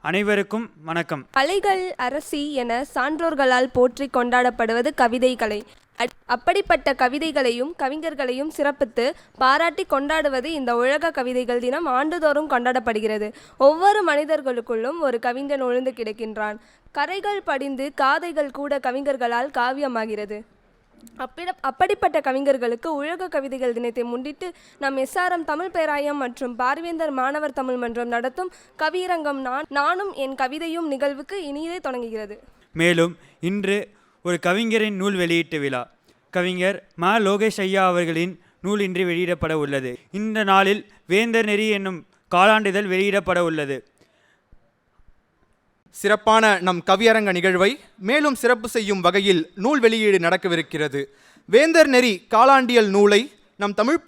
அனைவருக்கும் வணக்கம். கலைகள் அரசி என சான்றோர்களால் போற்றி கொண்டாடப்படுவது கவிதை கலை. அப்படிப்பட்ட கவிதைகளையும் கவிஞர்களையும் சிறப்பித்து பாராட்டி கொண்டாடுவது இந்த உலக கவிதைகள் தினம் ஆண்டுதோறும் கொண்டாடப்படுகிறது. ஒவ்வொரு மனிதர்களுக்குள்ளும் ஒரு கவிஞன் ஒளிந்து கிடக்கின்றான். கரைகள் படிந்து காதைகள் கூட கவிஞர்களால் காவியமாகிறது. அப்படிப்பட்ட கவிஞர்களுக்கு உலக கவிதைகள் தினத்தை முன்னிட்டு நம் SRM தமிழ் பேராயம் மற்றும் பார்வேந்தர் மாணவர் தமிழ் மன்றம் நடத்தும் கவியரங்கம் நானும் என் கவிதையும் நிகழ்வுக்கு இனிதே தொடங்குகிறது. மேலும் இன்று ஒரு கவிஞரின் நூல் வெளியீட்டு விழா. கவிஞர் மா. லோகேஷ் ஐயா அவர்களின் நூல் இன்று வெளியிடப்பட உள்ளது. இந்த நாளில் வேந்தர் நெறி என்னும் காலாண்டிதழ் வெளியிடப்பட உள்ளது. சிறப்பான நம் கவியரங்க நிகழ்வை மேலும் சிறப்பு செய்யும் வகையில் நூல் வெளியீடு நடக்கவிருக்கிறது. வேந்தர் நெறி காலாண்டியல் நூலை நம் தமிழ்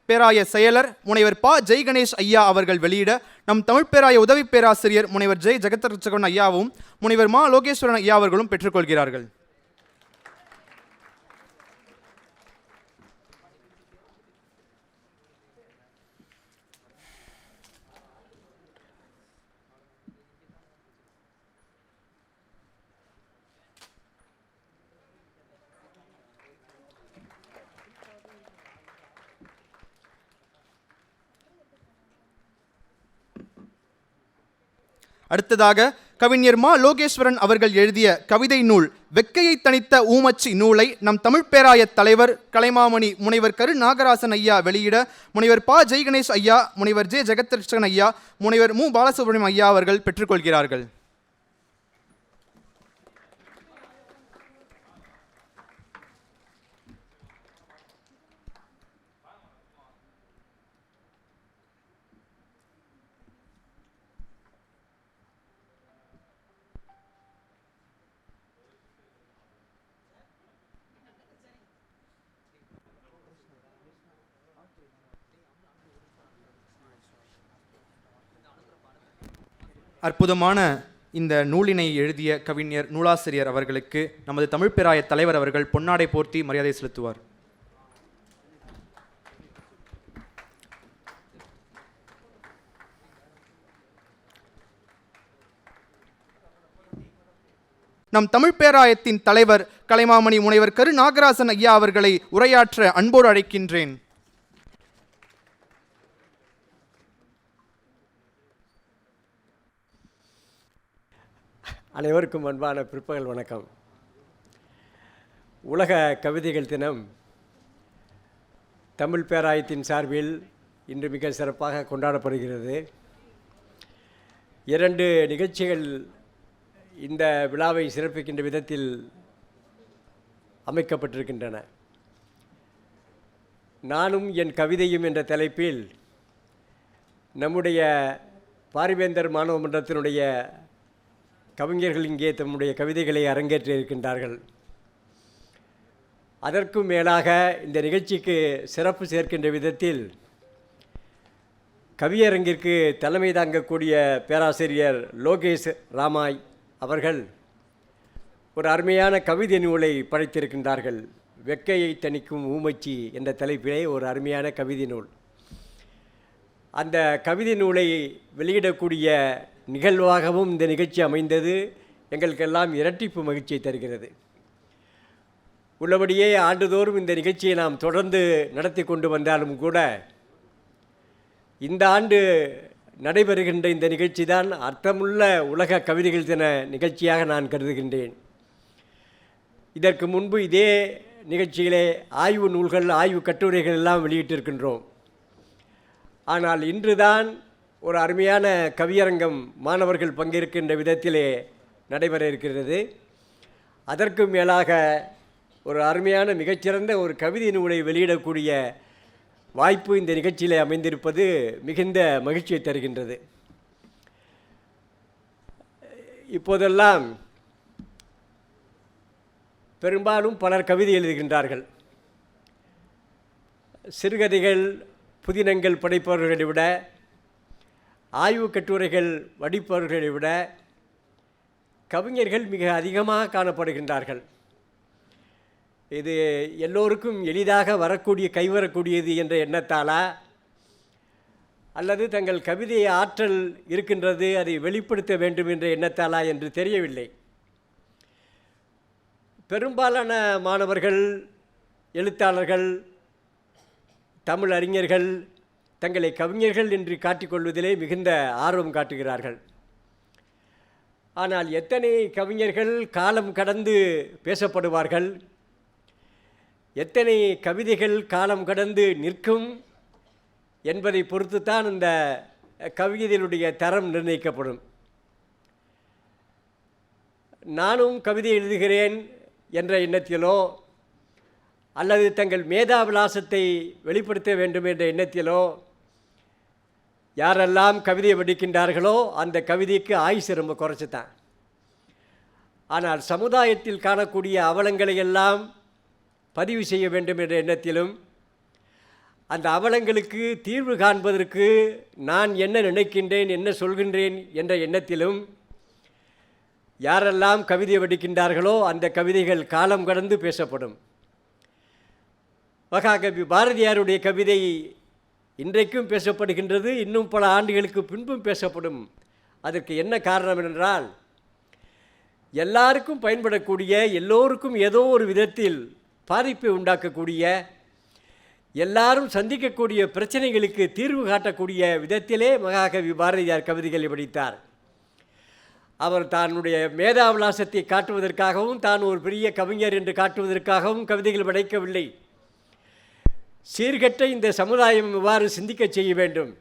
பேராய செயலர் முனைவர் ப. ஜெய் கணேஷ் ஐயா அவர்கள் வெளியிட நம் தமிழ் பேராய உதவி பேராசிரியர் முனைவர் ஜெய் ஜெகத்ரட்சகன் ஐயாவும் முனைவர் மா. லோகேஸ்வரன் ஐயா அவர்களும் பெற்றுக்கொள்கிறார்கள். அடுத்ததாக கவிஞர் மா. லோகேஸ்வரன் அவர்கள் எழுதிய கவிதை நூல் வெக்கையை தணித்த ஊமச்சி நூலை நம் தமிழ் பேராய தலைவர் கலைமாமணி முனைவர் கரு நாகராசன் ஐயா வெளியிட முனைவர் ப. ஜெய் கணேஷ் ஐயா, முனைவர் ஜெ. ஜெகத்ரட்சகன் ஐயா, முனைவர் மு. பாலசுப்ரமணியம் ஐயா அவர்கள் பெற்றுக்கொள்கிறார்கள். அற்புதமான இந்த நூலினை எழுதிய கவிஞர் நூலாசிரியர் அவர்களுக்கு நமது தமிழ் பேராய தலைவர் அவர்கள் பொன்னாடை போர்த்தி மரியாதை செலுத்துவார். நம் தமிழ் பேராயத்தின் தலைவர் கலைமாமணி முனைவர் கரு நாகராசன் ஐயா அவர்களை உரையாற்ற அன்போடு அழைக்கின்றேன். அனைவருக்கும் அன்பான பிற்பகல் வணக்கம். உலக கவிதைகள் தினம் தமிழ் பேராயத்தின் சார்பில் இன்று மிக சிறப்பாக கொண்டாடப்படுகிறது. 2 நிகழ்ச்சிகள் இந்த விழாவை சிறப்பிக்கின்ற விதத்தில் அமைக்கப்பட்டிருக்கின்றன. நானும் என் கவிதையும் என்ற தலைப்பில் நம்முடைய பார்வேந்தர் மாணவ மன்றத்தினுடைய கவிஞர்கள் இங்கே தம்முடைய கவிதைகளை அரங்கேற்ற இருக்கின்றார்கள். அதற்கும் மேலாக இந்த நிகழ்ச்சிக்கு சிறப்பு சேர்க்கின்ற விதத்தில் கவியரங்கிற்கு தலைமை தாங்கக்கூடிய பேராசிரியர் லோகேஷ் ராமாய் அவர்கள் ஒரு அருமையான கவிதை நூலை படைத்திருக்கின்றார்கள். வெக்கையை தணிக்கும் ஊமச்சி என்ற தலைப்பிலே ஒரு அருமையான கவிதை நூல். அந்த கவிதை நூலை வெளியிடக்கூடிய நிகழ்வாகவும் இந்த நிகழ்ச்சி அமைந்தது எங்களுக்கெல்லாம் இரட்டிப்பு மகிழ்ச்சியை தருகிறது. உள்ளபடியே ஆண்டுதோறும் இந்த நிகழ்ச்சியை நாம் தொடர்ந்து நடத்தி கொண்டு வந்தாலும் கூட இந்த ஆண்டு நடைபெறுகின்ற இந்த நிகழ்ச்சி தான் அர்த்தமுள்ள உலக கவிதைகள் தின நிகழ்ச்சியாக நான் கருதுகின்றேன். இதற்கு முன்பு இதே நிகழ்ச்சியிலே ஆய்வு நூல்கள், ஆய்வு கட்டுரைகள் எல்லாம் வெளியிட்டிருக்கின்றோம். ஆனால் இன்றுதான் ஒரு அருமையான கவியரங்கம் மாணவர்கள் பங்கேற்கின்ற விதத்திலே நடைபெற இருக்கிறது. அதற்கு மேலாக ஒரு அருமையான மிகச்சிறந்த ஒரு கவிதை நூலை வெளியிடக்கூடிய வாய்ப்பு இந்த நிகழ்ச்சியிலே அமைந்திருப்பது மிகுந்த மகிழ்ச்சியை தருகின்றது. இப்போதெல்லாம் பெரும்பாலும் பலர் கவிதை எழுதுகின்றார்கள். சிறுகதைகள், புதினங்கள் படைப்பவர்களை விட, ஆய்வு கட்டுரைகள் வடிப்பவர்களை விட கவிஞர்கள் மிக அதிகமாக காணப்படுகின்றார்கள். இது எல்லோருக்கும் எளிதாக வரக்கூடிய கைவரக்கூடியது என்ற எண்ணத்தாலா அல்லது தங்கள் கவிதை ஆற்றல் இருக்கின்றது, அதை வெளிப்படுத்த வேண்டும் என்ற எண்ணத்தாலா என்று தெரியவில்லை. பெரும்பாலான மாணவர்கள், எழுத்தாளர்கள், தமிழ் அறிஞர்கள் தங்களை கவிஞர்கள் என்று காட்டிக்கொள்வதிலே மிகுந்த ஆர்வம் காட்டுகிறார்கள். ஆனால் எத்தனை கவிஞர்கள் காலம் கடந்து பேசப்படுவார்கள், எத்தனை கவிதைகள் காலம் கடந்து நிற்கும் என்பதை பொறுத்துத்தான் இந்த கவிதைகளுடைய தரம் நிர்ணயிக்கப்படும். நானும் கவிதை எழுதுகிறேன் என்ற எண்ணத்திலோ அல்லது தங்கள் மேதாவிலாசத்தை வெளிப்படுத்த வேண்டும் என்ற எண்ணத்திலோ யாரெல்லாம் கவிதை படிக்கின்றார்களோ அந்த கவிதைக்கு ஆயுசு ரொம்ப குறைச்சி தான். ஆனால் சமுதாயத்தில் காணக்கூடிய அவலங்களை எல்லாம் பதிவு செய்ய வேண்டும் என்ற எண்ணத்திலும் அந்த அவலங்களுக்கு தீர்வு காண்பதற்கு நான் என்ன நினைக்கின்றேன், என்ன சொல்கின்றேன் என்ற எண்ணத்திலும் யாரெல்லாம் கவிதை படிக்கின்றார்களோ அந்த கவிதைகள் காலம் கடந்து பேசப்படும். மகாகவி பாரதியாருடைய கவிதை இன்றைக்கும் பேசப்படுகின்றது, இன்னும் பல ஆண்டுகளுக்கு பின்பும் பேசப்படும். அதற்கு என்ன காரணம் என்றால், எல்லாருக்கும் பயன்படக்கூடிய, எல்லோருக்கும் ஏதோ ஒரு விதத்தில் பாதிப்பை உண்டாக்கக்கூடிய, எல்லாரும் சந்திக்கக்கூடிய பிரச்சனைகளுக்கு தீர்வு காட்டக்கூடிய விதத்திலே மகாகவி பாரதியார் கவிதைகளை படித்தார். அவர் தன்னுடைய மேதாவிலாசத்தை காட்டுவதற்காகவும் தான் ஒரு பெரிய கவிஞர் என்று காட்டுவதற்காகவும் கவிதைகள் படைக்கவில்லை. சீர்கெட்ட இந்த சமுதாயம் எவ்வாறு சிந்திக்க செய்ய வேண்டும்,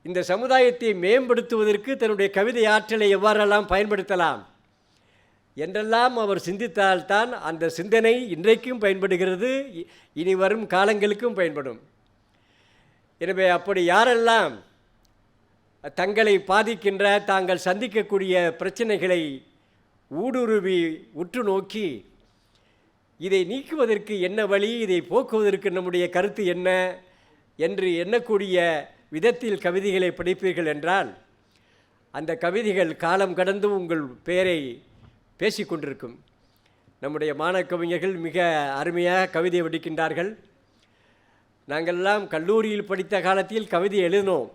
இந்த சமுதாயத்தை மேம்படுத்துவதற்கு தன்னுடைய கவிதை ஆற்றலை எவ்வாறெல்லாம் பயன்படுத்தலாம் என்றெல்லாம் அவர் சிந்தித்தால்தான் அந்த சிந்தனை இன்றைக்கும் பயன்படுகிறது, இனி வரும் காலங்களுக்கும் பயன்படும். எனவே அப்படி யாரெல்லாம் தங்களை பாதிக்கின்ற, தாங்கள் சந்திக்கக்கூடிய பிரச்சனைகளை ஊடுருவி உற்று நோக்கி இதை நீக்குவதற்கு என்ன வழி, இதை போக்குவதற்கு நம்முடைய கருத்து என்ன என்று எண்ணக்கூடிய விதத்தில் கவிதைகளை படிப்பீர்கள் என்றால் அந்த கவிதைகள் காலம் கடந்து உங்கள் பெயரை பேசிக்கொண்டிருக்கும். நம்முடைய மாணவ கவிஞர்கள் மிக அருமையாக கவிதை படிக்கின்றார்கள். நாங்கள்லாம் கல்லூரியில் படித்த காலத்தில் கவிதை எழுதினோம்.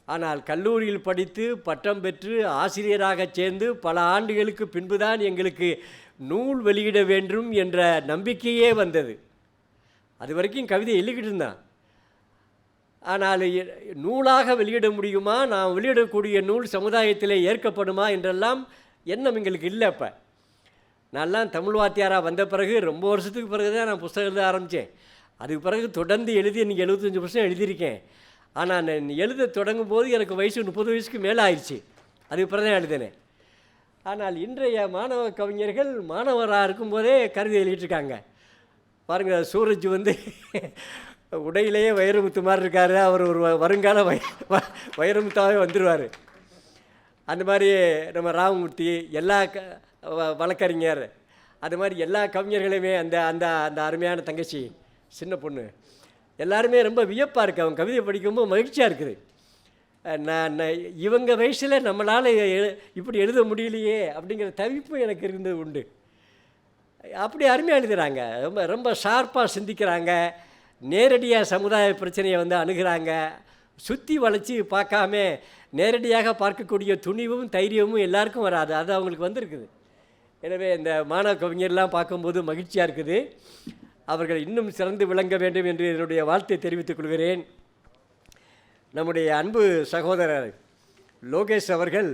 ஆனால் கல்லூரியில் படித்து பட்டம் பெற்று ஆசிரியராக சேர்ந்து பல ஆண்டுகளுக்கு பின்புதான் எங்களுக்கு நூல் வெளியிட வேண்டும் என்ற நம்பிக்கையே வந்தது. அது வரைக்கும் கவிதை எழுதிக்கிட்டு இருந்தான். ஆனால் நூலாக வெளியிட முடியுமா, நான் வெளியிடக்கூடிய நூல் சமுதாயத்திலே ஏற்கப்படுமா என்றெல்லாம் எண்ணம் எங்களுக்கு இல்லை. அப்போ நான்லாம் தமிழ் வாத்தியாராக வந்த பிறகு ரொம்ப வருஷத்துக்கு பிறகு தான் நான் புத்தகம் எழுத ஆரம்பித்தேன். அதுக்கு பிறகு தொடர்ந்து எழுதி இன்றைக்கி 75% எழுதியிருக்கேன். ஆனால் நான் எழுத தொடங்கும் போது எனக்கு வயசு 30 வயசுக்கு மேலே ஆயிடுச்சு. அதுக்கு பிறகு தான் எழுதினேன். ஆனால் இன்றைய மாணவ கவிஞர்கள் மாணவராக இருக்கும்போதே கவிதை எழுதிட்டுருக்காங்க. பாருங்கள், சூரஜ் உடையிலேயே வைரமுத்து மாதிரி இருக்கார். அவர் ஒரு வருங்கால வைரமுத்தாவே வந்துடுவார். அந்த மாதிரி நம்ம ராமமூர்த்தி, எல்லா வழக்கறிஞர், அது மாதிரி எல்லா கவிஞர்களையுமே அந்த அந்த அந்த அருமையான தங்கச்சி சின்ன பொண்ணு எல்லாருமே ரொம்ப வியப்பாக இருக்குது. அவங்க கவிதை படிக்கும்போது மகிழ்ச்சியாக இருக்குது. நான் இவங்க வயசில் நம்மளால் இப்படி எழுத முடியலையே அப்படிங்கிற தவிப்பு எனக்கு இருந்தது உண்டு. அப்படி அருமையாக எழுதுகிறாங்க. ரொம்ப ரொம்ப ஷார்ப்பாக சிந்திக்கிறாங்க. நேரடியாக சமுதாய பிரச்சனையை அணுகிறாங்க. சுற்றி வளைச்சி பார்க்காம நேரடியாக பார்க்கக்கூடிய துணிவும் தைரியமும் எல்லாருக்கும் வராது. அது அவங்களுக்கு வந்திருக்குது. எனவே இந்த மாணவ கவிஞர்லாம் பார்க்கும்போது மகிழ்ச்சியாக இருக்குது. அவர்கள் இன்னும் சிறந்து விளங்க வேண்டும் என்று என்னுடைய வாழ்த்தை தெரிவித்துக் கொள்கிறேன். நம்முடைய அன்பு சகோதரர் லோகேஷ் அவர்கள்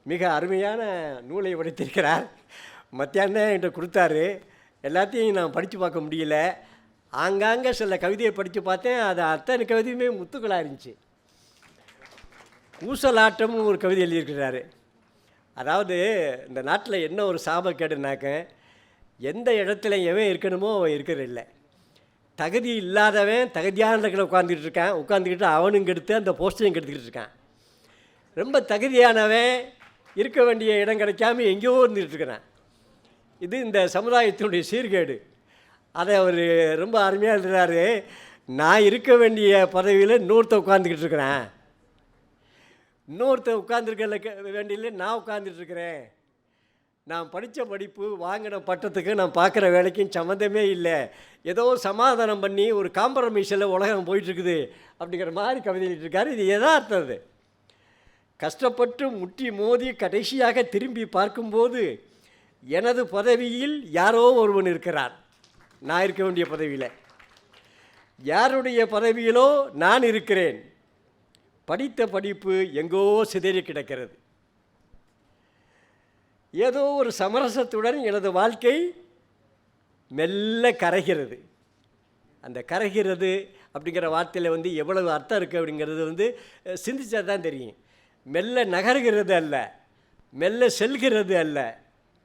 மிக அருமையான நூலை படைத்திருக்கிறார். மத்தியானம் என்கிட்ட கொடுத்தாரு. எல்லாத்தையும் நான் படித்து பார்க்க முடியல. ஆங்காங்கே சில கவிதையை படித்து பார்த்தேன். அது அத்தனை கவிதையுமே முத்துக்களாக இருந்துச்சு. ஊசலாட்டம்னு ஒரு கவிதை எழுதியிருக்கிறாரு. அதாவது இந்த நாட்டில் என்ன ஒரு சாபக்கேடுனாக்க, எந்த இடத்துல எவன் இருக்கணுமோ அவன் இருக்கிறதில்ல. தகுதி இல்லாதவன் தகுதியான இடத்துல உட்காந்துக்கிட்டு அவனும் கெடுத்து அந்த போஸ்டையும் கெடுத்துக்கிட்டு இருக்கான். ரொம்ப தகுதியானவன் இருக்க வேண்டிய இடம் கிடைக்காம எங்கேயோ இருந்துகிட்ருக்கிறான். இது இந்த சமுதாயத்தினுடைய சீர்கேடு. அதை அவர் ரொம்ப அருமையாக எழுதுகிறாரு. நான் இருக்க வேண்டிய பதவியில் இன்னொருத்த உட்காந்துக்கிட்டு இருக்கிறேன், இன்னொருத்த உட்காந்துருக்க வேண்டியில் நான் உட்காந்துட்ருக்கிறேன். நான் படித்த படிப்பு வாங்கின பட்டத்துக்கு நான் பார்க்குற வேலைக்கும் சம்மந்தமே இல்லை, ஏதோ சமாதானம் பண்ணி ஒரு காம்ப்ரமைஸில் உலகம் போயிட்டுருக்குது அப்படிங்கிற மாதிரி கவிதை எழுதியிருக்காரு. இது யதார்த்தம். அது கஷ்டப்பட்டு முட்டி மோதி கடைசியாக திரும்பி பார்க்கும்போது எனது பதவியில் யாரோ ஒருவன் இருக்கிறான், நான் இருக்க வேண்டிய பதவியில். யாருடைய பதவியிலோ நான் இருக்கிறேன். படித்த படிப்பு எங்கோ சிதறி கிடக்கிறது. ஏதோ ஒரு சமரசத்துடன் எனது வாழ்க்கை மெல்ல கரைகிறது. அந்த கரைகிறது அப்படிங்கிற வார்த்தையில் எவ்வளவு அர்த்தம் இருக்குது அப்படிங்கிறது சிந்திச்சா தான் தெரியும். மெல்ல நகர்கிறது அல்ல, மெல்ல செல்கிறது அல்ல,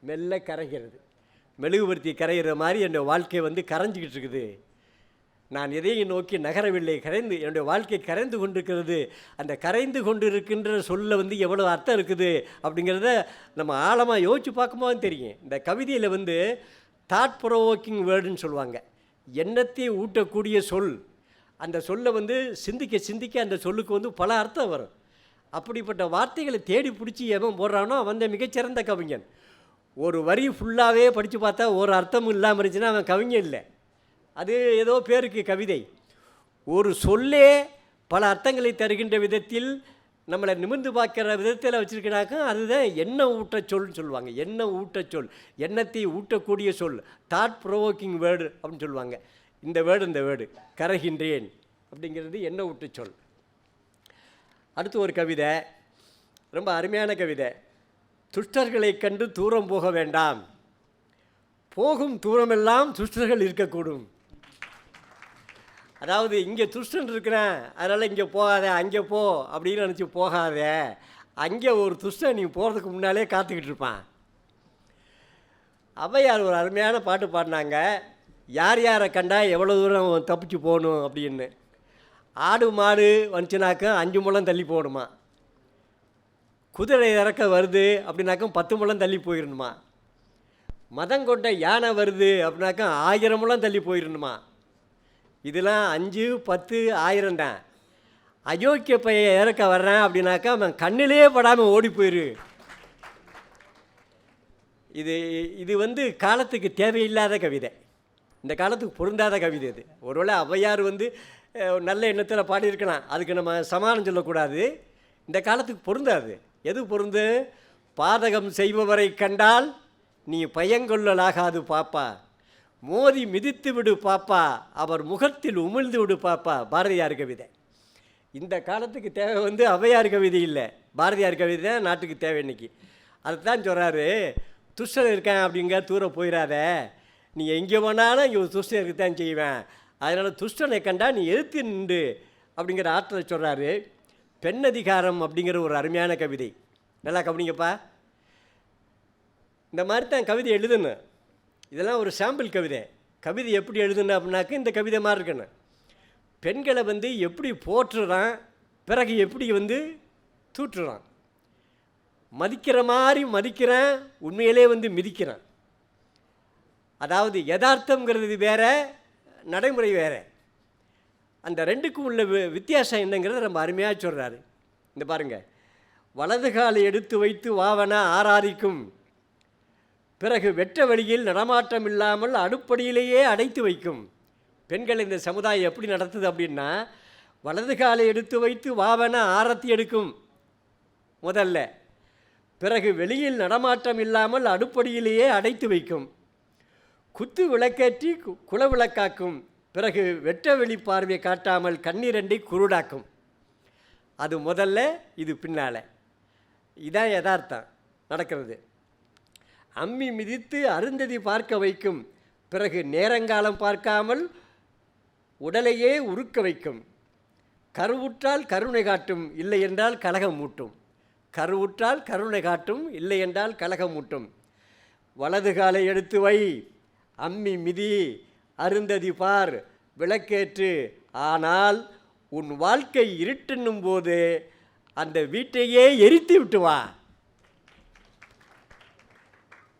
மெல்ல கரைகிறது. மெழுகுபடுத்தி கரைகிற மாதிரி என்னுடைய வாழ்க்கை கரைஞ்சிக்கிட்டு இருக்குது. நான் எதையும் நோக்கி நகரவில்லை, கரைந்து என்னுடைய வாழ்க்கை கரைந்து கொண்டிருக்கிறது. அந்த கரைந்து கொண்டு இருக்கின்ற சொல்ல எவ்வளோ அர்த்தம் இருக்குது அப்படிங்கிறத நம்ம ஆழமாக யோசித்து பார்க்கும்போது தெரியும். இந்த கவிதையில் தாட் ப்ரோவோக்கிங் வேர்டுன்னு சொல்லுவாங்க, எண்ணத்தை ஊட்டக்கூடிய சொல். அந்த சொல்லை சிந்திக்க சிந்திக்க அந்த சொல்லுக்கு பல அர்த்தம் வரும். அப்படிப்பட்ட வார்த்தைகளை தேடி பிடிச்சி எவன் போடுறானோ அவன் மிகச்சிறந்த கவிஞன். ஒரு வரி ஃபுல்லாகவே படித்து பார்த்தா ஒரு அர்த்தமும் இல்லாமல் இருந்துச்சுன்னா அவன் கவிஞன் இல்லை, அது ஏதோ பேருக்கு கவிதை. ஒரு சொல்லே பல அர்த்தங்களை தருகின்ற விதத்தில் நம்மளை நிமிர்ந்து பார்க்குற விதத்தில் வச்சுருக்கிறாக்க அதுதான் எண்ண ஊட்டச்சொல்னு சொல்லுவாங்க. எண்ண ஊட்டச்சொல், எண்ணத்தை ஊட்டக்கூடிய சொல், தாட் ப்ரோவோக்கிங் வேர்டு அப்படின்னு சொல்லுவாங்க. இந்த வேர்டு கரைகின்றேன் அப்படிங்கிறது எண்ண ஊட்டச்சொல். அடுத்து ஒரு கவிதை, ரொம்ப அருமையான கவிதை. துஷ்டர்களை கண்டு தூரம் போக வேண்டாம், போகும் தூரமெல்லாம் துஷ்டர்கள் இருக்கக்கூடும். அதாவது இங்கே துஷ்டன் இருக்கிறேன் அதனால் இங்கே போகாத, அங்கே போ அப்படின்னு நினச்சி போகாத, அங்கே ஒரு துஷ்டன் நீ போகிறதுக்கு முன்னாலே காத்துக்கிட்டு இருப்பான். ஔவையார் ஒரு அருமையான பாட்டு பாடினாங்க, யார் யாரை கண்டா எவ்வளோ தூரம் தப்பிச்சு போகணும் அப்படின்னு. ஆடு மாடு வந்துச்சுனாக்க 5 முழம் தள்ளி போகணுமா, குதிரை இறக்க வருது அப்படின்னாக்கா 10 முழம் தள்ளி போயிடணுமா, மதம் கொண்ட யானை வருது அப்படின்னாக்கா 1000 முழம் தள்ளி போயிடணுமா. இதெல்லாம் 5, 10, 1000 தான். அயோக்கிய பைய இறக்க வர்றேன் அப்படின்னாக்கா அவன் கண்ணிலே படாமல் ஓடி போயிரு. இது காலத்துக்கு தேவையில்லாத கவிதை, இந்த காலத்துக்கு பொருந்தாத கவிதை. இது ஒருவேளை ஔவையார் நல்ல எண்ணத்தில் பாடியிருக்கலாம், அதுக்கு நம்ம சமானம் சொல்லக்கூடாது. இந்த காலத்துக்கு பொருந்தாது. எது பொருந்து? பாதகம் செய்பவரை கண்டால் நீ பயங்கொள்ளலாகாது பாப்பா, மோதி மிதித்து விடு பாப்பா, அவர் முகத்தில் உமிழ்ந்து விடு பாப்பா. பாரதியார் கவிதை. இந்த காலத்துக்கு தேவை ஔவையார் கவிதை இல்லை, பாரதியார் கவிதை தான் நாட்டுக்கு தேவை இன்னைக்கு. அதுதான் சொல்கிறாரு, துஷ்டன் இருக்கேன் அப்படிங்க தூரம் போயிடாத, நீ எங்கே போனாலும் இங்கே ஒரு துஷ்டன் இருக்கத்தான் செய்வேன், அதனால் துஷ்டனை கண்டா நீ எதிர்த்து நின்று அப்படிங்கிற ஆற்றலை சொல்கிறாரு. பெண்ணதிகாரம் அப்படிங்கிற ஒரு அருமையான கவிதை, நல்லா கவனிங்கப்பா. இந்த மாதிரி தான் கவிதை எழுதணும். இதெல்லாம் ஒரு சாம்பிள் கவிதை. கவிதை எப்படி எழுதணும் அப்படின்னாக்க இந்த கவிதை மாதிரி இருக்கணும். பெண்களை எப்படி போற்றுறான், பிறகு எப்படி தூற்றுறான். மதிக்கிற மாதிரி மதிக்கிறான், உண்மையிலே மிதிக்கிறான். அதாவது யதார்த்தங்கிறது வேற, நடைமுறை வேறு. அந்த ரெண்டுக்கும் உள்ள வித்தியாசம் என்னங்கிறத ரொம்ப அருமையாக சொல்கிறாரு. இந்த பாருங்கள், வலது காலை எடுத்து வைத்து வாவன ஆராதிக்கும், பிறகு வெட்ட வழியில் நடமாட்டம் இல்லாமல் அடுப்படியிலேயே அடைத்து வைக்கும். பெண்கள் இந்த சமுதாயம் எப்படி நடத்துது அப்படின்னா, வலது காலை எடுத்து வைத்து வாவன ஆரத்தி எடுக்கும் முதல்ல, பிறகு வெளியில் நடமாட்டம் இல்லாமல் அடுப்படியிலேயே அடைத்து வைக்கும், குத்து விளக்கேற்றி குலவிளக்காக்கும், பிறகு வெட்ட வெளி பார்வை காட்டாமல் கண்ணீரண்டை குருடாக்கும். அது முதல்ல, இது பின்னால். இதான் யதார்த்தம் நடக்கிறது. அம்மி மிதித்து அருந்ததி பார்க்க வைக்கும், பிறகு நேரங்காலம் பார்க்காமல் உடலையே உருக்க வைக்கும். கருவுற்றால் கருணை காட்டும், இல்லை என்றால் கலகம் மூட்டும். கருவுற்றால் கருணை காட்டும், இல்லை என்றால் கலகம் மூட்டும். வலது காலை எடுத்து வை, அம்மி மிதி, அருந்ததி பார், விளக்கேற்று, ஆனால் உன் வாழ்க்கை இருட்டுன்னும் போது அந்த வீட்டையே எரித்து விட்டு வா.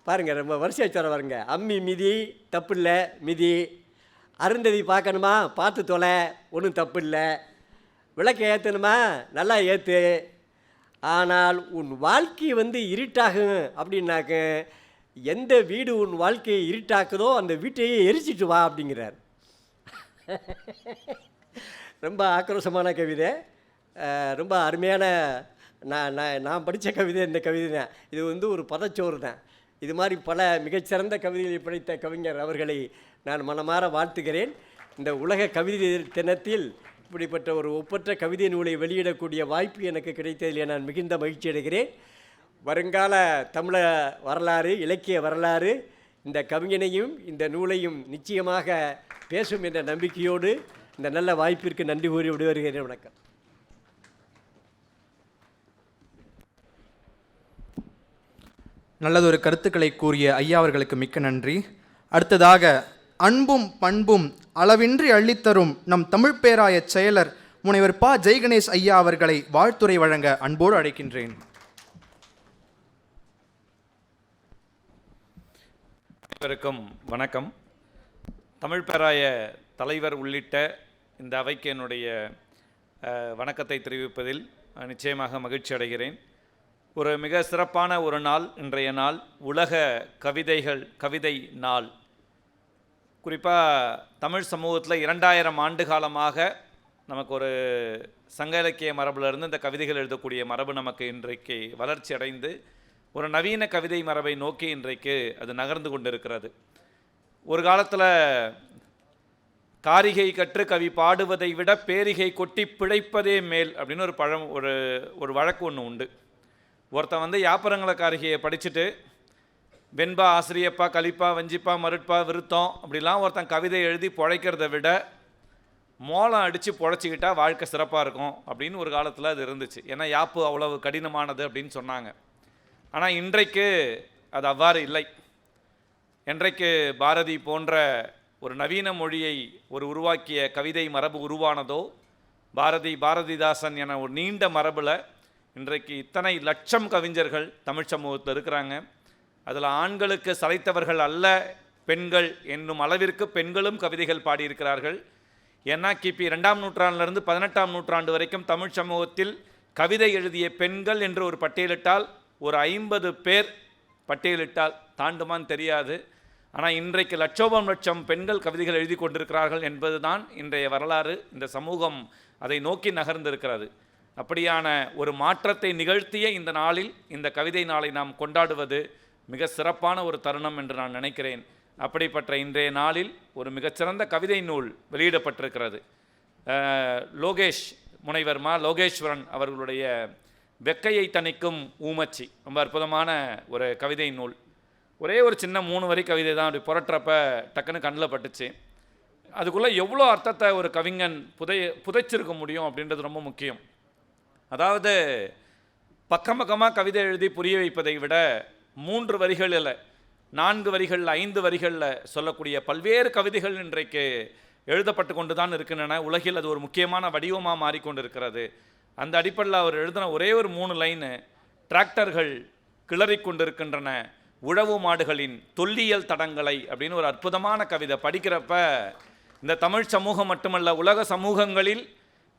பாருங்கள், ரொம்ப வரிசையாக சொல்ல பாருங்க. அம்மி மிதி, தப்பு இல்லை, மிதி. அருந்ததி பார்க்கணுமா, பார்த்து தொலை, ஒன்றும் தப்பு இல்லை. விளக்கை ஏற்றணுமா, நல்லா ஏற்று. ஆனால் உன் வாழ்க்கை இருட்டாகும் அப்படின்னாக்க எந்த வீடு உன் வாழ்க்கையை இருட்டாக்குதோ அந்த வீட்டையே எரிச்சிட்டு வா அப்படிங்கிறார். ரொம்ப ஆக்ரோஷமான கவிதை, ரொம்ப அருமையான. நான் படித்த கவிதை இந்த கவிதை தான். இது வந்து ஒரு பதச்சோறு தான். இது மாதிரி பல மிகச்சிறந்த கவிதைகளை படைத்த கவிஞர் அவர்களை நான் மனமாற வாழ்த்துகிறேன். இந்த உலக கவிதை தினத்தில் இப்படிப்பட்ட ஒரு ஒப்பற்ற கவிதை நூலை வெளியிடக்கூடிய வாய்ப்பு எனக்கு கிடைத்ததில் நான் மிகுந்த மகிழ்ச்சி அடைகிறேன். வருங்கால தமிழ வரலாறு, இலக்கிய வரலாறு இந்த கவிஞனையும் இந்த நூலையும் நிச்சயமாக பேசும் என்ற நம்பிக்கையோடு இந்த நல்ல வாய்ப்பிற்கு நன்றி கூறி விடுவருகிறேன். வணக்கம். நல்லதொரு கருத்துக்களை கூறிய ஐயா அவர்களுக்கு மிக்க நன்றி. அடுத்ததாக அன்பும் பண்பும் அளவின்றி அள்ளித்தரும் நம் தமிழ் பேராய செயலர் முனைவர் ப. ஜெய்கணேஷ் ஐயா அவர்களை வாழ்த்துரை வழங்க அன்போடு அழைக்கின்றேன். அனைவருக்கும் வணக்கம். தமிழ் பேராய தலைவர் உள்ளிட்ட இந்த அவைக்கு என்னுடைய வணக்கத்தை தெரிவிப்பதில் நிச்சயமாக மகிழ்ச்சி அடைகிறேன். ஒரு மிக சிறப்பான ஒரு நாள் இன்றைய நாள், உலக கவிதை நாள். குறிப்பாக தமிழ் சமூகத்தில் 2000 ஆண்டு காலமாக நமக்கு ஒரு சங்க இலக்கிய மரபிலிருந்து இந்த கவிதைகள் எழுதக்கூடிய மரபு நமக்கு இன்றைக்கு வளர்ச்சி அடைந்து ஒரு நவீன கவிதை மரபை நோக்கி இன்றைக்கு அது நகர்ந்து கொண்டிருக்கிறது. ஒரு காலத்தில் காரிகை கற்று கவி பாடுவதை விட பேரிகை கொட்டி பிழைப்பதே மேல் அப்படின்னு ஒரு வழக்கு ஒன்று உண்டு. ஒருத்தன் வந்து யாப்பரங்கள காரிகையை படிச்சுட்டு வெண்பா, ஆசிரியப்பா, கலிப்பா, வஞ்சிப்பா, மருட்பா, விருத்தம் அப்படிலாம் ஒருத்தன் கவிதை எழுதி பிழைக்கிறத விட மோளம் அடித்து பிழைச்சிக்கிட்டா வாழ்க்கை சிறப்பாக இருக்கும் அப்படின்னு ஒரு காலத்தில் அது இருந்துச்சு. ஏன்னா யாப்பு அவ்வளவு கடினமானது அப்படின்னு சொன்னாங்க. ஆனால் இன்றைக்கு அது அவ்வாறு இல்லை. இன்றைக்கு பாரதி போன்ற ஒரு நவீன மொழியை உருவாக்கிய கவிதை மரபு உருவானதோ, பாரதிதாசன் என ஒரு நீண்ட மரபில் இன்றைக்கு இத்தனை லட்சம் கவிஞர்கள் தமிழ் சமூகத்தில் இருக்கிறாங்க. அதில் ஆண்களுக்கு சளைத்தவர்கள் அல்ல பெண்கள் என்னும் அளவிற்கு பெண்களும் கவிதைகள் பாடியிருக்கிறார்கள். ஏன்னா கிபி 2ஆம் நூற்றாண்டிலிருந்து 18ஆம் நூற்றாண்டு வரைக்கும் தமிழ் சமூகத்தில் கவிதை எழுதிய பெண்கள் என்று ஒரு பட்டியலிட்டால் ஒரு 50 பேர் பட்டியலிட்டால் தாண்டுமான்னு தெரியாது. ஆனால் இன்றைக்கு லட்சம் பெண்கள் கவிதைகள் எழுதி கொண்டிருக்கிறார்கள் என்பதுதான் இன்றைய வரலாறு. இந்த சமூகம் அதை நோக்கி நகர்ந்திருக்கிறது. அப்படியான ஒரு மாற்றத்தை நிகழ்த்திய இந்த நாளில் இந்த கவிதை நாளை நாம் கொண்டாடுவது மிக சிறப்பான ஒரு தருணம் என்று நான் நினைக்கிறேன். அப்படிப்பட்ட இன்றைய நாளில் ஒரு மிகச்சிறந்த கவிதை நூல் வெளியிடப்பட்டிருக்கிறது. முனைவர் மா. லோகேஸ்வரன் அவர்களுடைய வெக்கையை தணிக்கும் ஊமச்சி, ரொம்ப அற்புதமான ஒரு கவிதை நூல். ஒரே ஒரு சின்ன 3 வரி கவிதை தான். அப்படி புரட்டுறப்ப டக்குன்னு கண்ணில் பட்டுச்சு. அதுக்குள்ளே எவ்வளோ அர்த்தத்தை ஒரு கவிஞன் புதைச்சிருக்க முடியும் அப்படின்றது ரொம்ப முக்கியம். அதாவது பக்கமாக கவிதை எழுதி புரிய வைப்பதை விட 3 வரிகளில், 4 வரிகளில், 5 வரிகளில் சொல்லக்கூடிய பல்வேறு கவிதைகள் இன்றைக்கு எழுதப்பட்டு கொண்டு தான் இருக்கின்றன. உலகில் அது ஒரு முக்கியமான வடிவமாக மாறிக்கொண்டிருக்கிறது. அந்த அடிப்படையில் அவர் எழுதின ஒரே ஒரு 3 லைனு, டிராக்டர்கள் கிளறி கொண்டிருக்கின்றன உழவு மாடுகளின் தொல்லியல் தடங்களை அப்படின்னு ஒரு அற்புதமான கவிதை. படிக்கிறப்ப இந்த தமிழ் சமூகம் மட்டுமல்ல, உலக சமூகங்களில்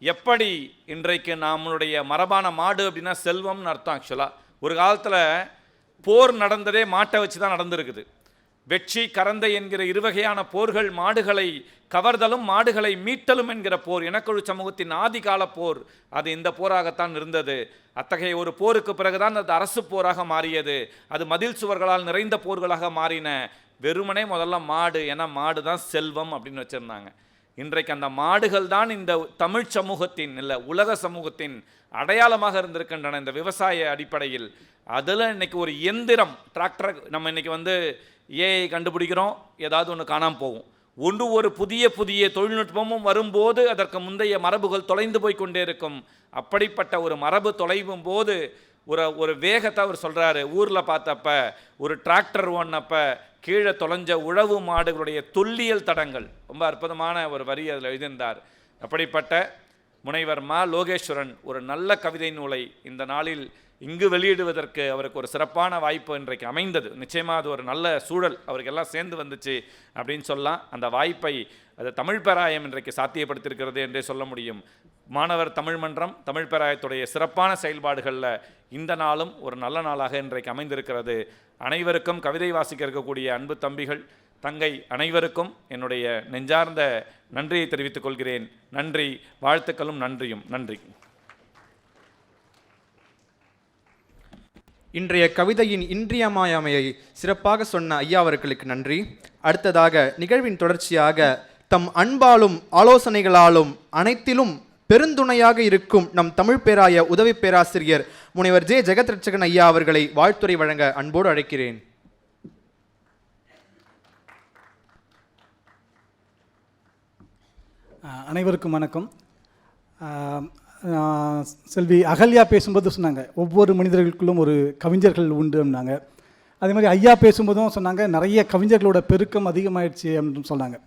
எப்படி இன்றைக்கு நம்மளுடைய மரபான மாடு அப்படின்னா செல்வம்னு அர்த்தம். ஆக்சுவலாக ஒரு காலத்தில் போர் நடந்ததே மாட்டை வச்சு தான் நடந்திருக்குது. வெற்றி கரந்தை என்கிற 2 வகையான போர்கள், மாடுகளை கவர்தலும் மாடுகளை மீட்டலும் என்கிற போர், இனக்குழு சமூகத்தின் ஆதிகால போர், அது இந்த போராகத்தான் இருந்தது. அத்தகைய ஒரு போருக்கு பிறகுதான் அது அரசு போராக மாறியது. அது மதில் சுவர்களால் நிறைந்த போர்களாக மாறின. வெறுமனே முதல்ல மாடு, ஏன்னா மாடு தான் செல்வம் அப்படின்னு வச்சுருந்தாங்க. இன்றைக்கு அந்த மாடுகள் தான் இந்த தமிழ் சமூகத்தின் இல்லை உலக சமூகத்தின் அடையாளமாக இருந்திருக்கின்றன. இந்த விவசாய அடிப்படையில் அதில் இன்றைக்கி ஒரு இயந்திரம், டிராக்டர், நம்ம இன்றைக்கி வந்து ஏஐ கண்டுபிடிக்கிறோம், ஏதாவது ஒன்று காணாமல் போகும். ஒரு புதிய தொழில்நுட்பமும் வரும்போது அதற்கு முந்தைய மரபுகள் தொலைந்து போய் கொண்டே இருக்கும். அப்படிப்பட்ட ஒரு மரபு தொலைவும் போது ஒரு வேகத்தை அவர் சொல்கிறாரு. ஊரில் பார்த்தப்ப ஒரு டிராக்டர் ஓடினப்ப கீழே தொலைஞ்ச உழவு மாடுகளுடைய தொல்லியல் தடங்கள், ரொம்ப அற்புதமான ஒரு வரி அதில் எழுதியிருந்தார். அப்படிப்பட்ட முனைவர் மா. லோகேஸ்வரன் ஒரு நல்ல கவிதை நூலை இந்த நாளில் இங்கு வெளியிடுவதற்கு அவருக்கு ஒரு சிறப்பான வாய்ப்பு இன்றைக்கு அமைந்தது. நிச்சயமாக அது ஒரு நல்ல சூழல் அவருக்கு எல்லாம் சேர்ந்து வந்துச்சு அப்படின்னு சொல்லலாம். அந்த வாய்ப்பை அது தமிழ் பேராயம் இன்றைக்கு சாத்தியப்படுத்தியிருக்கிறது என்றே சொல்ல முடியும். மாணவர் தமிழ் மன்றம், தமிழ் பேராயத்துடைய சிறப்பான செயல்பாடுகளில் இந்த நாளும் ஒரு நல்ல நாளாக இன்றைக்கு அமைந்திருக்கிறது. அனைவருக்கும் கவிதை வாசிக்க இருக்கக்கூடிய அன்பு தம்பிகள், தங்கை அனைவருக்கும் என்னுடைய நெஞ்சார்ந்த நன்றியை தெரிவித்துக் கொள்கிறேன். நன்றி, வாழ்த்துக்களும் நன்றியும். நன்றி. இன்றைய கவிதையின் இன்றியமையாமையை சிறப்பாக சொன்ன ஐயா அவர்களுக்கு நன்றி. அடுத்ததாக நிகழ்வின் தொடர்ச்சியாக தம் அன்பாலும் ஆலோசனைகளாலும் அனைத்திலும் பெருந்துணையாக இருக்கும் நம் தமிழ் பேராய உதவி பேராசிரியர் முனைவர் ஜே ஜெகத்ரட்சகன் ஐயா அவர்களை வாழ்த்துரை வழங்க அன்போடு அழைக்கிறேன். அனைவருக்கும் வணக்கம். செல்வி அகல்யா பேசும்போது சொன்னாங்க ஒவ்வொரு மனிதர்களுக்குள்ளும் ஒரு கவிஞர்கள் உண்டுன்னாங்க. அதே மாதிரி ஐயா பேசும்போதும் சொன்னாங்க நிறைய கவிஞர்களோட பெருக்கம் அதிகமாகிடுச்சு அப்படின்னு சொன்னாங்க.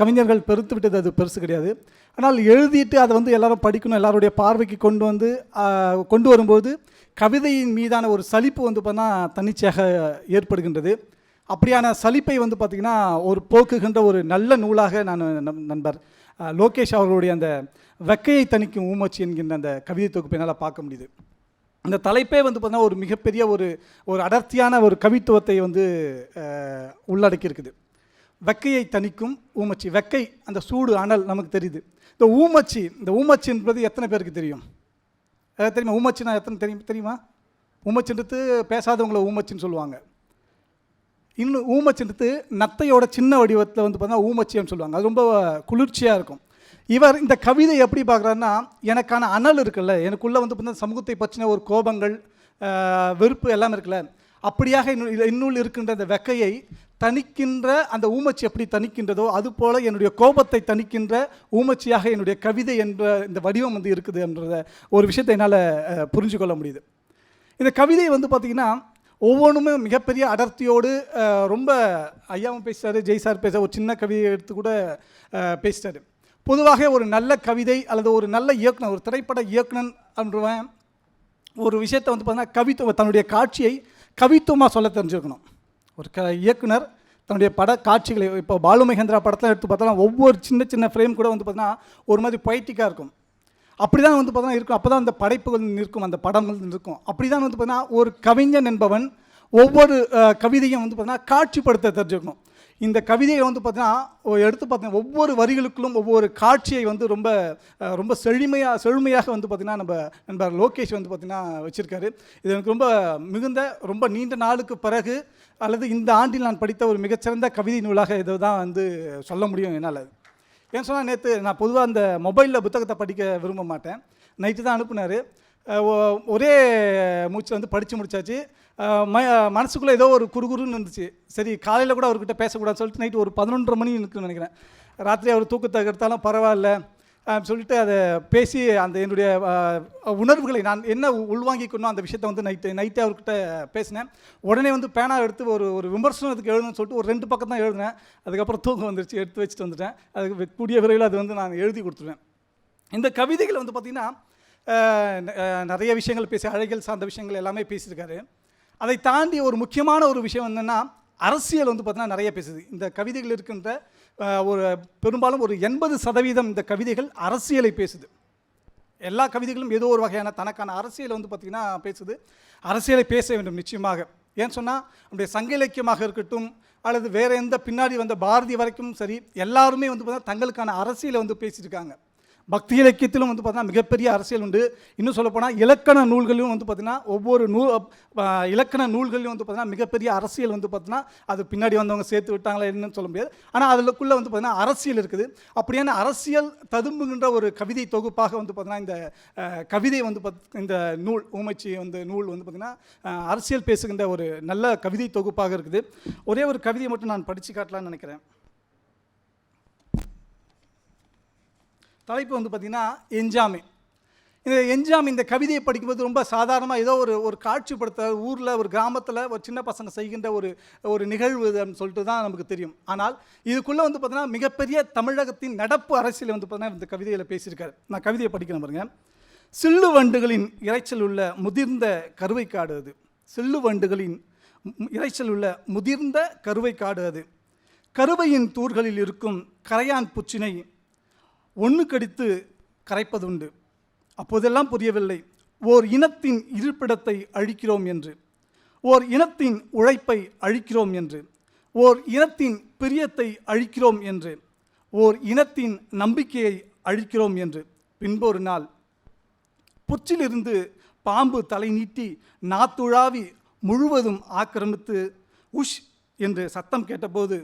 கவிஞர்கள் பெருத்து விட்டது அது பெருசு கிடையாது. ஆனால் எழுதிட்டு அதை வந்து எல்லாரும் படிக்கணும், எல்லாருடைய பார்வைக்கு கொண்டு வரும்போது கவிதையின் மீதான ஒரு சலிப்பு வந்து பார்த்தா தன்னிச்சையாக ஏற்படுகின்றது. அப்படியான சலிப்பை வந்து பார்த்திங்கன்னா ஒரு போக்குகின்ற ஒரு நல்ல நூலாக நான் நண்பர் லோகேஷ் அவர்களுடைய அந்த வெக்கையை தணிக்கும் ஊமச்சி என்கின்ற அந்த கவிதை தொகுப்பை என்னால் பார்க்க முடியுது. அந்த தலைப்பே வந்து பார்த்தீங்கன்னா ஒரு மிகப்பெரிய ஒரு அடர்த்தியான ஒரு கவித்துவத்தை வந்து உள்ளடக்கி இருக்குது. வெக்கையை தணிக்கும் ஊமச்சி. வெக்கை அந்த சூடு அனல் நமக்கு தெரியுது. இந்த ஊமச்சி என்பது எத்தனை பேருக்கு தெரியும்? தெரியுமா? ஊமச்சின்னா எத்தனை தெரியுமா? ஊமச்சின்றது பேசாதவங்களை ஊமச்சின்னு சொல்லுவாங்க. இன்னும் ஊமச்சின்றது நத்தையோட சின்ன வடிவத்தில் வந்து பார்த்தீங்கன்னா ஊமச்சின்னு சொல்லுவாங்க. அது ரொம்ப குளிர்ச்சியாக இருக்கும். இவர் இந்த கவிதை எப்படி பார்க்குறாருன்னா, எனக்கான அனல் இருக்குல்ல, எனக்குள்ளே வந்து பார்த்தீங்கன்னா சமூகத்தை பற்றின ஒரு கோபங்கள், வெறுப்பு எல்லாம் இருக்குல்ல, அப்படியாக இன்னுள் இருக்கின்ற அந்த வெக்கையை தணிக்கின்ற அந்த ஊமச்சி எப்படி தணிக்கின்றதோ அதுபோல் என்னுடைய கோபத்தை தணிக்கின்ற ஊமச்சியாக என்னுடைய கவிதை என்ற இந்த வடிவம் வந்து இருக்குது என்ற ஒரு விஷயத்தை என்னால் புரிஞ்சு கொள்ள முடியுது. இந்த கவிதை வந்து பார்த்திங்கன்னா ஒவ்வொன்றுமே மிகப்பெரிய அடர்த்தியோடு ரொம்ப ஐயாவும் பேசிட்டார், ஜெய் சார் பேச ஒரு சின்ன கவிதையை எடுத்து கூட பேசிட்டார். பொதுவாக ஒரு நல்ல கவிதை அல்லது ஒரு நல்ல இயக்குனர், ஒரு திரைப்பட இயக்குனர் என்றவன் ஒரு விஷயத்தை வந்து பார்த்தீங்கன்னா தன்னுடைய காட்சியை கவித்துவமாக சொல்ல தெரிஞ்சுக்கணும். ஒரு இயக்குனர் தன்னுடைய பட காட்சிகளை, இப்போ பாலு மகேந்திரா படத்தில் எடுத்து பார்த்தோன்னா ஒவ்வொரு சின்ன ஃப்ரேம் கூட வந்து பார்த்தீங்கன்னா ஒரு மாதிரி பொய்ட்டிக்காக இருக்கும். அப்படி தான் வந்து பார்த்தீங்கன்னா இருக்கும். அப்போ தான் அந்த படைப்புகள் நிற்கும், அந்த படங்கள் நிற்கும். அப்படி தான் வந்து பார்த்தீங்கன்னா ஒரு கவிஞன் என்பவன் ஒவ்வொரு கவிதையும் வந்து பார்த்தீங்கன்னா காட்சிப்படுத்த தெரிஞ்சுக்கணும். இந்த கவிதையை வந்து பார்த்தீங்கன்னா எடுத்து பார்த்தீங்கன்னா ஒவ்வொரு வரிகளுக்குள்ளும் ஒவ்வொரு காட்சியை வந்து ரொம்ப செழுமையாக வந்து பார்த்திங்கன்னா நம்ம லோகேஷ் வந்து பார்த்திங்கன்னா வச்சுருக்காரு. இது எனக்கு ரொம்ப நீண்ட நாளுக்கு பிறகு அல்லது இந்த ஆண்டில் நான் படித்த ஒரு மிகச்சிறந்த கவிதை நூலாக இதை தான் வந்து சொல்ல முடியும் என்னால். ஏன்னு சொன்னால் நேற்று நான் பொதுவாக அந்த மொபைலில் புத்தகத்தை படிக்க விரும்ப மாட்டேன். நைட்டு தான் அனுப்புனார். ஒரே மூச்சு வந்து படித்து முடித்தாச்சு. மனசுக்குள்ளே ஏதோ ஒரு குறுகுறுன்னு இருந்துச்சு. சரி காலையில் கூட அவர்கிட்ட பேசக்கூடாதுன்னு சொல்லிட்டு நைட்டு ஒரு 11:30 மணி இருக்குன்னு நினைக்கிறேன். ராத்திரி அவர் தூக்கத்தை எடுத்தாலும் பரவாயில்ல சொல்லிட்டு அதை பேசி அந்த என்னுடைய உணர்வுகளை நான் என்ன உள்வாங்கிக்கணும் அந்த விஷயத்தை வந்து நைட்டே அவர்கிட்ட பேசினேன். உடனே வந்து பேனா எடுத்து ஒரு விமர்சனத்துக்கு எழுதணும்னு சொல்லிட்டு ஒரு 2 பக்கம் தான் எழுதினேன். அதுக்கப்புறம் தூக்கம் வந்துருச்சு, எடுத்து வச்சுட்டு வந்துட்டேன். அதுக்கு கூடிய விரைவில் அது வந்து நான் எழுதி கொடுத்துருவேன். இந்த கவிதைகள் வந்து பார்த்திங்கன்னா நிறைய விஷயங்கள் பேசி, அழகியல் சார்ந்த விஷயங்கள் எல்லாமே பேசியிருக்காரு. அதை தாண்டி ஒரு முக்கியமான ஒரு விஷயம் என்னென்னா அரசியல் வந்து பார்த்திங்கன்னா நிறைய பேசுது. இந்த கவிதைகள் இருக்கின்ற ஒரு பெரும்பாலும் ஒரு 80% இந்த கவிதைகள் அரசியலை பேசுது. எல்லா கவிதைகளும் ஏதோ ஒரு வகையான தனக்கான அரசியலை வந்து பார்த்திங்கன்னா பேசுது. அரசியலை பேச வேண்டும் நிச்சயமாக. ஏன்னு சொன்னால் நம்முடைய சங்க இலக்கியமாக இருக்கட்டும் அல்லது வேறு எந்த பின்னாடி வந்த பாரதி வரைக்கும் சரி, எல்லாருமே வந்து பார்த்தீங்கன்னா தங்களுக்கான அரசியலை வந்து பேசியிருக்காங்க. பக்தி இலக்கியத்திலும் வந்து பார்த்தீங்கன்னா மிகப்பெரிய அரசியல் உண்டு. இன்னும் சொல்லப்போனால் இலக்கண நூல்களிலும் வந்து பார்த்திங்கன்னா ஒவ்வொரு இலக்கண நூல்களிலும் வந்து பார்த்திங்கன்னா மிகப்பெரிய அரசியல் வந்து பார்த்திங்கன்னா அது பின்னாடி வந்தவங்க சேர்த்து விட்டாங்களா என்னன்னு சொல்ல முடியாது. ஆனால் அதுக்குள்ளே வந்து பார்த்திங்கன்னா அரசியல் இருக்குது. அப்படியான அரசியல் ததும்புகின்ற ஒரு கவிதை தொகுப்பாக வந்து பார்த்திங்கன்னா இந்த கவிதை வந்து இந்த நூல் ஊமச்சி வந்து நூல் வந்து பார்த்திங்கன்னா அரசியல் பேசுகின்ற ஒரு நல்ல கவிதை தொகுப்பாக இருக்குது. ஒரே ஒரு கவிதையை மட்டும் நான் படித்து காட்டலான்னு நினைக்கிறேன். தலைப்பு வந்து பார்த்திங்கன்னா எஞ்சாமை. இந்த கவிதையை படிக்கும்போது ரொம்ப சாதாரணமாக ஏதோ ஒரு காட்சிப்படுத்த ஊரில் ஒரு கிராமத்தில் ஒரு சின்ன பசங்க செய்கின்ற ஒரு நிகழ்வு அப்படின்னு சொல்லிட்டு தான் நமக்கு தெரியும். ஆனால் இதுக்குள்ளே வந்து பார்த்திங்கன்னா மிகப்பெரிய தமிழகத்தின் நடப்பு அரசியல் வந்து பார்த்திங்கன்னா இந்த கவிதையில் பேசியிருக்காரு. நான் கவிதையை படிக்கிறேன் பாருங்க. சில்லு வண்டுகளின் இரைச்சல் உள்ள முதிர்ந்த கருவைக்காடு அது. சில்லு வண்டுகளின் இரைச்சல் உள்ள முதிர்ந்த கருவைக்காடு அது. கருவையின் தூர்களில் இருக்கும் கரையான் பூச்சினை ஒன்று கடித்து கரைப்பதுண்டு. அப்போதெல்லாம் புரியவில்லை, ஓர் இனத்தின் இருப்பிடத்தை அழிக்கிறோம் என்று, ஓர் இனத்தின் உழைப்பை அழிக்கிறோம் என்று, ஓர் இனத்தின் பிரியத்தை அழிக்கிறோம் என்று, ஓர் இனத்தின் நம்பிக்கையை அழிக்கிறோம் என்று. பின்பொரு நாள் புற்றிலிருந்து பாம்பு தலை நீட்டி நாத்துழாவி முழுவதும் ஆக்கிரமித்து உஷ் என்று சத்தம் கேட்டபோது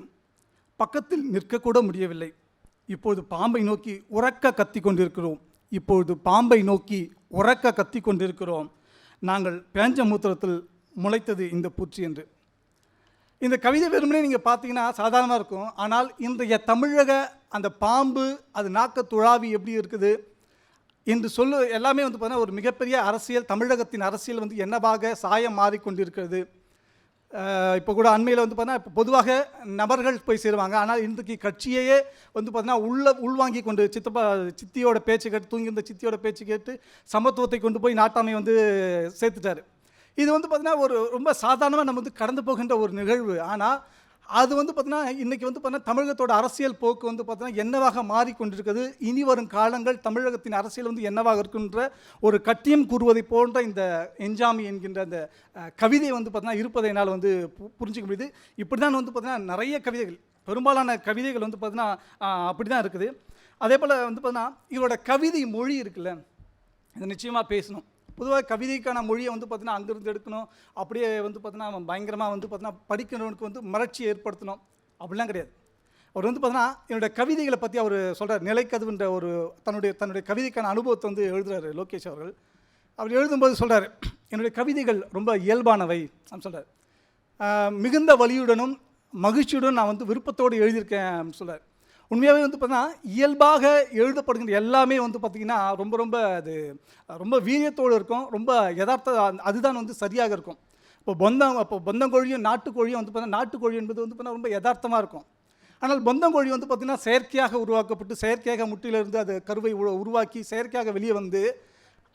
பக்கத்தில் நிற்கக்கூட முடியவில்லை. இப்போது பாம்பை நோக்கி உறக்க கத்தி கொண்டிருக்கிறோம். இப்பொழுது பாம்பை நோக்கி உறக்க கத்தி கொண்டிருக்கிறோம். நாங்கள் பேஞ்ச மூத்திரத்தில் முளைத்தது இந்த பூச்சி என்று. இந்த கவிதை வெறுமனே நீங்கள் பார்த்தீங்கன்னா சாதாரணமாக இருக்கும். ஆனால் இன்றைய தமிழக அந்த பாம்பு அது நாக்க துழாவி எப்படி இருக்குது என்று எல்லாமே வந்து பார்த்தீங்கன்னா ஒரு மிகப்பெரிய அரசியல், தமிழகத்தின் அரசியல் வந்து என்னவாக சாயம் மாறிக்கொண்டிருக்கிறது. இப்போ கூட அண்மையில் வந்து பார்த்தீங்கன்னா இப்போ பொதுவாக நபர்கள் போய் சேருவாங்க. ஆனால் இன்றைக்கு கட்சியையே வந்து பார்த்தீங்கன்னா உள்வாங்கி கொண்டு சித்தியோட பேச்சு கேட்டு தூங்கியிருந்த சித்தியோட பேச்சு கேட்டு சமத்துவத்தை கொண்டு போய் நாட்டாமை வந்து சேர்த்துட்டார். இது வந்து பார்த்தீங்கன்னா ஒரு ரொம்ப சாதாரணமாக நம்ம வந்து கடந்து போகின்ற ஒரு நிகழ்வு. ஆனால் அது வந்து பார்த்தீங்கன்னா இன்றைக்கி வந்து பார்த்தீங்கன்னா தமிழகத்தோட அரசியல் போக்கு வந்து பார்த்தீங்கன்னா என்னவாக மாறிக்கொண்டிருக்கிறது, இனி வரும் காலங்கள் தமிழகத்தின் அரசியல் வந்து என்னவாக இருக்கின்ற ஒரு கட்டியம் கூறுவதை போன்ற இந்த எஞ்சாமி என்கின்ற அந்த கவிதை வந்து பார்த்தீங்கன்னா இருப்பதை என்னால் வந்து புரிஞ்சிக்க முடியுது. இப்படி தான் வந்து பார்த்தீங்கன்னா நிறைய கவிதைகள், பெரும்பாலான கவிதைகள் வந்து பார்த்தீங்கன்னா அப்படி தான் இருக்குது. அதே போல் வந்து பார்த்தீங்கன்னா இதோட கவிதை மொழி இருக்குல்ல, இது நிச்சயமாக பேசணும். பொதுவாக கவிதைக்கான மொழியை வந்து பார்த்தீங்கன்னா அங்கேருந்து எடுக்கணும், அப்படியே வந்து பார்த்தீங்கன்னா அவன் பயங்கரமாக வந்து பார்த்தீங்கன்னா படிக்கிறவனுக்கு வந்து மலர்ச்சியை ஏற்படுத்தணும் அப்படிலாம் கிடையாது. அவர் வந்து பார்த்தீங்கன்னா என்னோடய கவிதைகளை பற்றி அவர் சொல்கிறார். நிலைக்கதுன்ற ஒரு தன்னுடைய கவிதைக்கான அனுபவத்தை வந்து எழுதுகிறார் லோகேஷ் அவர்கள். அவர் எழுதும்போது சொல்கிறார், என்னுடைய கவிதைகள் ரொம்ப இயல்பானவை அப்படின்னு சொல்கிறார். மிகுந்த வலியுடனும் மகிழ்ச்சியுடன் நான் வந்து விருப்பத்தோடு எழுதியிருக்கேன் அப்படின்னு சொல்கிறார். உண்மையாகவே வந்து பார்த்தீங்கன்னா இயல்பாக எழுதப்படுகின்ற எல்லாமே வந்து பார்த்திங்கன்னா ரொம்ப அது ரொம்ப வீரியத்தோடு இருக்கும், ரொம்ப யதார்த்த அதுதான் வந்து சரியாக இருக்கும். இப்போ பொந்தங்கோழியும் நாட்டுக்கோழியும் வந்து பார்த்தீங்கன்னா நாட்டுக்கோழி என்பது வந்து பார்த்தீங்கன்னா ரொம்ப யதார்த்தமாக இருக்கும். ஆனால் பொந்தங்கோழி வந்து பார்த்திங்கன்னா செயற்கையாக உருவாக்கப்பட்டு செயற்கையாக முட்டையிலிருந்து அது கருவை உருவாக்கி செயற்கையாக வெளியே வந்து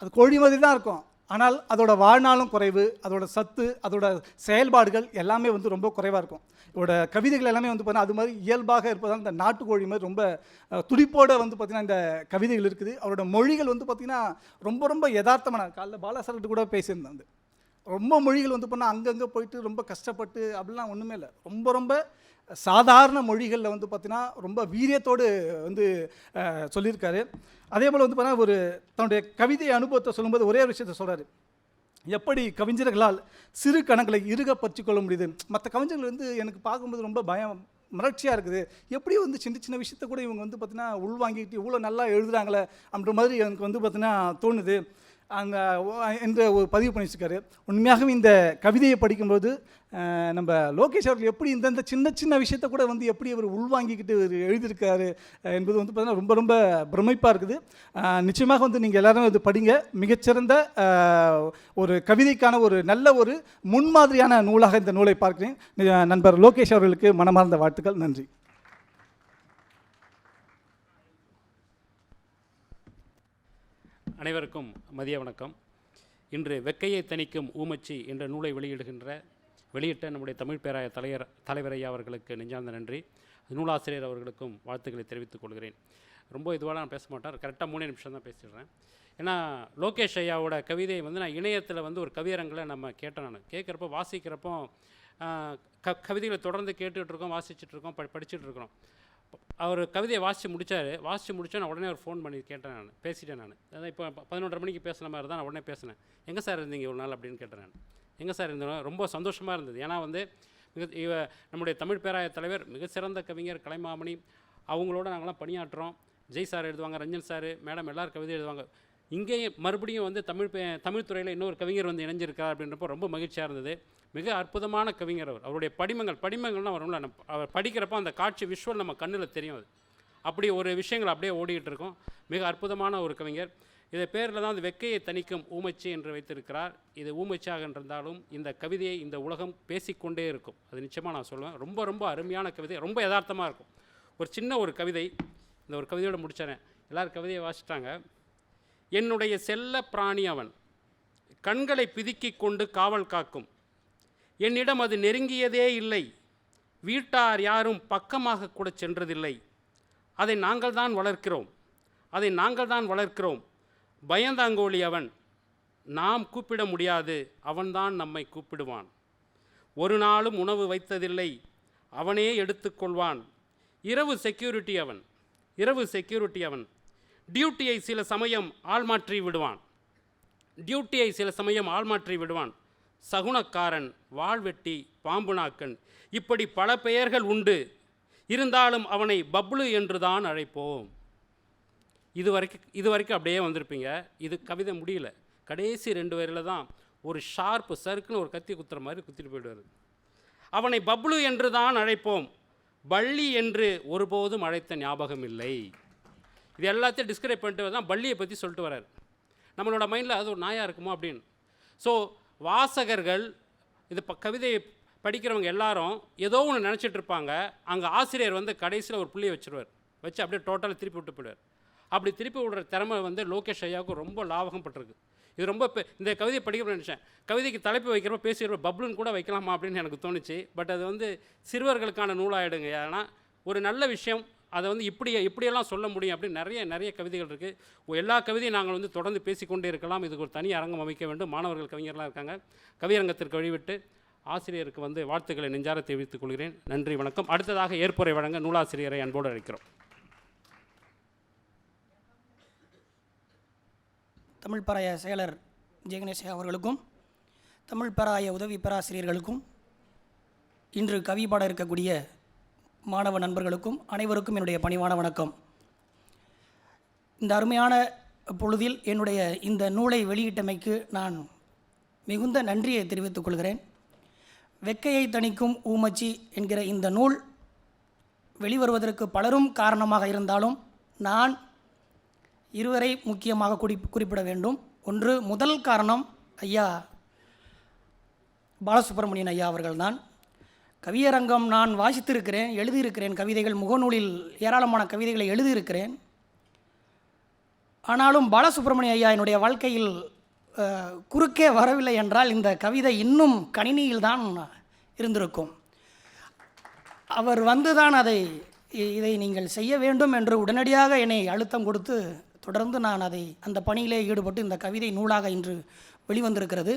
அது கோழி மாதிரி தான் இருக்கும். ஆனால் அதோட வாழ்நாளும் குறைவு, அதோட சத்து, அதோட செயல்பாடுகள் எல்லாமே வந்து ரொம்ப குறைவாக இருக்கும். இதோட கவிதைகள் எல்லாமே வந்து பார்த்தீங்கன்னா அது மாதிரி இயல்பாக இருப்பதால் இந்த நாட்டுக்கோழி மாதிரி ரொம்ப துடிப்போடு வந்து பார்த்திங்கன்னா இந்த கவிதைகள் இருக்குது. அவரோட மொழிகள் வந்து பார்த்திங்கன்னா ரொம்ப யதார்த்தமான, காலைல பாலாசர்கிட்ட கூட பேசியிருந்தேன். ரொம்ப மொழிகள் வந்து பண்ணால் அங்கங்கே போயிட்டு ரொம்ப கஷ்டப்பட்டு அப்படிலாம் ஒன்றுமே இல்லை. ரொம்ப சாதாரண மொழிகளில் வந்து பார்த்திங்கன்னா ரொம்ப வீரியத்தோடு வந்து சொல்லியிருக்காரு. அதே போல் வந்து பார்த்தீங்கன்னா ஒரு தன்னுடைய கவிதை அனுபவத்தை சொல்லும்போது ஒரே ஒரு விஷயத்தை சொல்கிறாரு. எப்படி கவிஞர்களால் சிறு கணங்களை இறுக பற்றி கொள்ள முடியுது. மற்ற கவிஞர்கள் வந்து எனக்கு பார்க்கும்போது ரொம்ப மலர்ச்சியாக இருக்குது. எப்படி வந்து சின்ன விஷயத்த கூட இவங்க வந்து பார்த்தீங்கன்னா உள்வாங்கிட்டு இவ்வளோ நல்லா எழுதுகிறாங்களே அப்படின்ற மாதிரி எனக்கு வந்து பார்த்தீங்கன்னா தோணுது அங்கே என்று ஒரு பதிவு பண்ணி வச்சுருக்காரு. உண்மையாகவே இந்த கவிதையை படிக்கும்போது நம்ம லோகேஷ் அவர்கள் எப்படி இந்த சின்ன விஷயத்தை கூட வந்து எப்படி அவர் உள்வாங்கிக்கிட்டு எழுதியிருக்காரு என்பது வந்து பார்த்தீங்கன்னா ரொம்ப பிரமிப்பாக இருக்குது. நிச்சயமாக வந்து நீங்கள் எல்லாரும் இது படிங்க. மிகச்சிறந்த ஒரு கவிதைக்கான ஒரு நல்ல ஒரு முன்மாதிரியான நூலாக இந்த நூலை பார்க்கிறேன். நண்பர் லோகேஷ் அவர்களுக்கு மனமார்ந்த வாழ்த்துக்கள். நன்றி. அனைவருக்கும் மதிய வணக்கம். இன்று வெக்கையை தணிக்கும் ஊமச்சி என்ற நூலை வெளியிட்ட நம்முடைய தமிழ் பேராய தலைவர் ஐயா அவர்களுக்கு நெஞ்சார்ந்த நன்றி. நூலாசிரியர் அவர்களுக்கும் வாழ்த்துக்களை தெரிவித்துக் கொள்கிறேன். ரொம்ப இதுவாக நான் பேச மாட்டேன், கரெக்டாக 3 நிமிஷம் தான் பேசிடுறேன். ஏன்னா லோகேஷ் ஐயாவோட கவிதையை வந்து நான் இணையத்தில் வந்து ஒரு கவியரங்கில் நம்ம கேட்டேன். நான் கேட்குறப்போ வாசிக்கிறப்போ கவிதைகளை தொடர்ந்து கேட்டுட்ருக்கோம், வாசிச்சுட்ருக்கோம், படிச்சுட்ருக்கிறோம். அவர் கவிதையை வாசித்து முடித்தா நான் உடனே ஒரு ஃபோன் பண்ணி கேட்டேன், பேசிட்டேன். அதான் இப்போ 11:30 மணிக்கு பேசுன மாதிரி தான் நான் உடனே பேசினேன். எங்கே சார் இருந்தீங்க ஒரு நாள் அப்படின்னு கேட்டேன். எங்கே சார் இருந்தோம், ரொம்ப சந்தோஷமாக இருந்தது. ஏன்னா வந்து நம்முடைய தமிழ் பேராய தலைவர் மிக சிறந்த கவிஞர் கலைமாமணி, அவங்களோட நாங்களாம் பணியாற்றுறோம். ஜெய் சார் எழுதுவாங்க, ரஞ்சன் சார், மேடம் எல்லோரும் கவிதை எழுதுவாங்க. இங்கேயும் மறுபடியும் வந்து தமிழ் துறையில் இன்னொரு கவிஞர் வந்து இணைஞ்சிருக்கார் அப்படின்றப்போ ரொம்ப மகிழ்ச்சியாக இருந்தது. மிக அற்புதமான கவிஞர் அவருடைய படிமங்கள்லாம் வரும்ல, அவர் படிக்கிறப்போ அந்த காட்சி விஷுவல் நம்ம கண்ணில் தெரியும். அது அப்படி ஒரு விஷயங்கள் அப்படியே ஓடிக்கிட்டு இருக்கும். மிக அற்புதமான ஒரு கவிஞர். இதை பேரில் தான் அந்த வெக்கையை தணிக்கும் ஊமச்சி என்று வைத்திருக்கிறார். இது ஊமச்சியாக இருந்தாலும் இந்த கவிதையை இந்த உலகம் பேசிக்கொண்டே இருக்கும். அது நிச்சயமாக நான் சொல்லுவேன். ரொம்ப அருமையான கவிதை, ரொம்ப யதார்த்தமாக இருக்கும். ஒரு சின்ன ஒரு கவிதை, இந்த ஒரு கவிதையோடு முடித்தேன். எல்லோரும் கவிதையை வாசிட்டாங்க. என்னுடைய செல்ல பிராணி அவன். கண்களை பிதுக்கிக் கொண்டு காவல் காக்கும். என்னிடம் அது நெருங்கியதே இல்லை. வீட்டார் யாரும் பக்கமாக கூட சென்றதில்லை. அதை நாங்கள் தான் வளர்க்கிறோம். பயந்தாங்கோலி அவன். நாம் கூப்பிட முடியாது, அவன்தான் நம்மை கூப்பிடுவான். ஒரு நாளும் உணவு வைத்ததில்லை, அவனே எடுத்துக்கொள்வான். இரவு செக்யூரிட்டி அவன். டியூட்டியை சில சமயம் ஆள் மாற்றி விடுவான். சகுனக்காரன், வாழ்வெட்டி, பாம்புநாக்கன், இப்படி பல பெயர்கள் உண்டு. இருந்தாலும் அவனை பப்ளு என்று தான் அழைப்போம். இது வரைக்கும் அப்படியே வந்திருப்பீங்க. இது கவிதை முடியல. கடைசி 2 வரியில் தான் ஒரு ஷார்ப்பு சறுக்குன்னு ஒரு கத்தி குத்துற மாதிரி குத்திட்டு போயிடுவார். அவனை பப்ளு என்று தான் அழைப்போம், பள்ளி என்று ஒருபோதும் அழைத்த ஞாபகம் இல்லை. இது எல்லாத்தையும் டிஸ்கிரைப் பண்ணிட்டு தான் பள்ளியை பற்றி சொல்லிட்டு வர்றார். நம்மளோட மைண்டில் அது ஒரு நாயாக இருக்குமோ அப்படின்னு. ஸோ வாசகர்கள் இது கவிதையை படிக்கிறவங்க எல்லாரும் ஏதோ ஒன்று நினச்சிட்டு இருப்பாங்க. அங்கே ஆசிரியர் வந்து கடைசியில் ஒரு புள்ளியை வச்சு அப்படியே டோட்டலாக திருப்பி விட்டு போயிடுவார். அப்படி திருப்பி விடுற திறமை வந்து லோகேஷ் ஐயாவுக்கு ரொம்ப லாபகப்பட்டிருக்கு. இது ரொம்ப இந்த கவிதையை படிக்க நினச்சேன். கவிதைக்கு தலைப்பு வைக்கிறப்ப பேசுகிற பப்ளுன்னு கூட வைக்கலாமா அப்படின்னு எனக்கு தோணுச்சு. பட் அது வந்து சிறுவர்களுக்கான நூலாகிடுங்க. ஏன்னா ஒரு நல்ல விஷயம் அதை வந்து இப்படியெல்லாம் சொல்ல முடியும் அப்படின்னு நிறைய கவிதைகள் இருக்குது. எல்லா கவிதையும் நாங்கள் வந்து தொடர்ந்து பேசிக்கொண்டே இருக்கலாம். இதுக்கு ஒரு தனி அரங்கம் அமைக்க வேண்டும். மாணவர்கள் கவிஞர்லாம் இருக்காங்க. கவியரங்கத்திற்கு வழிவிட்டு ஆசிரியருக்கு வந்து வாழ்த்துக்களை நெஞ்சார தெரிவித்துக் கொள்கிறேன். நன்றி, வணக்கம். அடுத்ததாக ஏற்புரை வழங்க நூலாசிரியரை அன்போடு அழைக்கிறோம். தமிழ் பராய செயலர் ஜெயகணேஷ் அவர்களுக்கும் தமிழ் பராய உதவி பேராசிரியர்களுக்கும் இன்று கவி பாட இருக்கக்கூடிய மாணவ நண்பர்களுக்கும் அனைவருக்கும் என்னுடைய பணிவான வணக்கம். இந்த அருமையான பொழுதில் என்னுடைய இந்த நூலை வெளியிட்டமைக்கு நான் மிகுந்த நன்றியை தெரிவித்துக் கொள்கிறேன். வெக்கையை தணிக்கும் ஊமச்சி என்கிற இந்த நூல் வெளிவருவதற்கு பலரும் காரணமாக இருந்தாலும் நான் இருவரை முக்கியமாக குறிப்பிட வேண்டும். ஒன்று, முதல் காரணம் ஐயா பாலசுப்ரமணியன் ஐயா அவர்கள்தான். கவியரங்கம் நான் வாசித்திருக்கிறேன், எழுதியிருக்கிறேன். கவிதைகள் முகநூலில் ஏராளமான கவிதைகளை எழுதியிருக்கிறேன். ஆனாலும் பாலசுப்ரமணிய ஐயா என்னுடைய வாழ்க்கையில் குறுக்கே வரவில்லை என்றால் இந்த கவிதை இன்னும் கணினியில் தான் இருந்திருக்கும். அவர் வந்துதான் இதை நீங்கள் செய்ய வேண்டும் என்று உடனடியாக என்னை அழுத்தம் கொடுத்து தொடர்ந்து நான் அந்த பணியிலே ஈடுபட்டு இந்த கவிதை நூலாக இன்று வெளிவந்திருக்கிறது.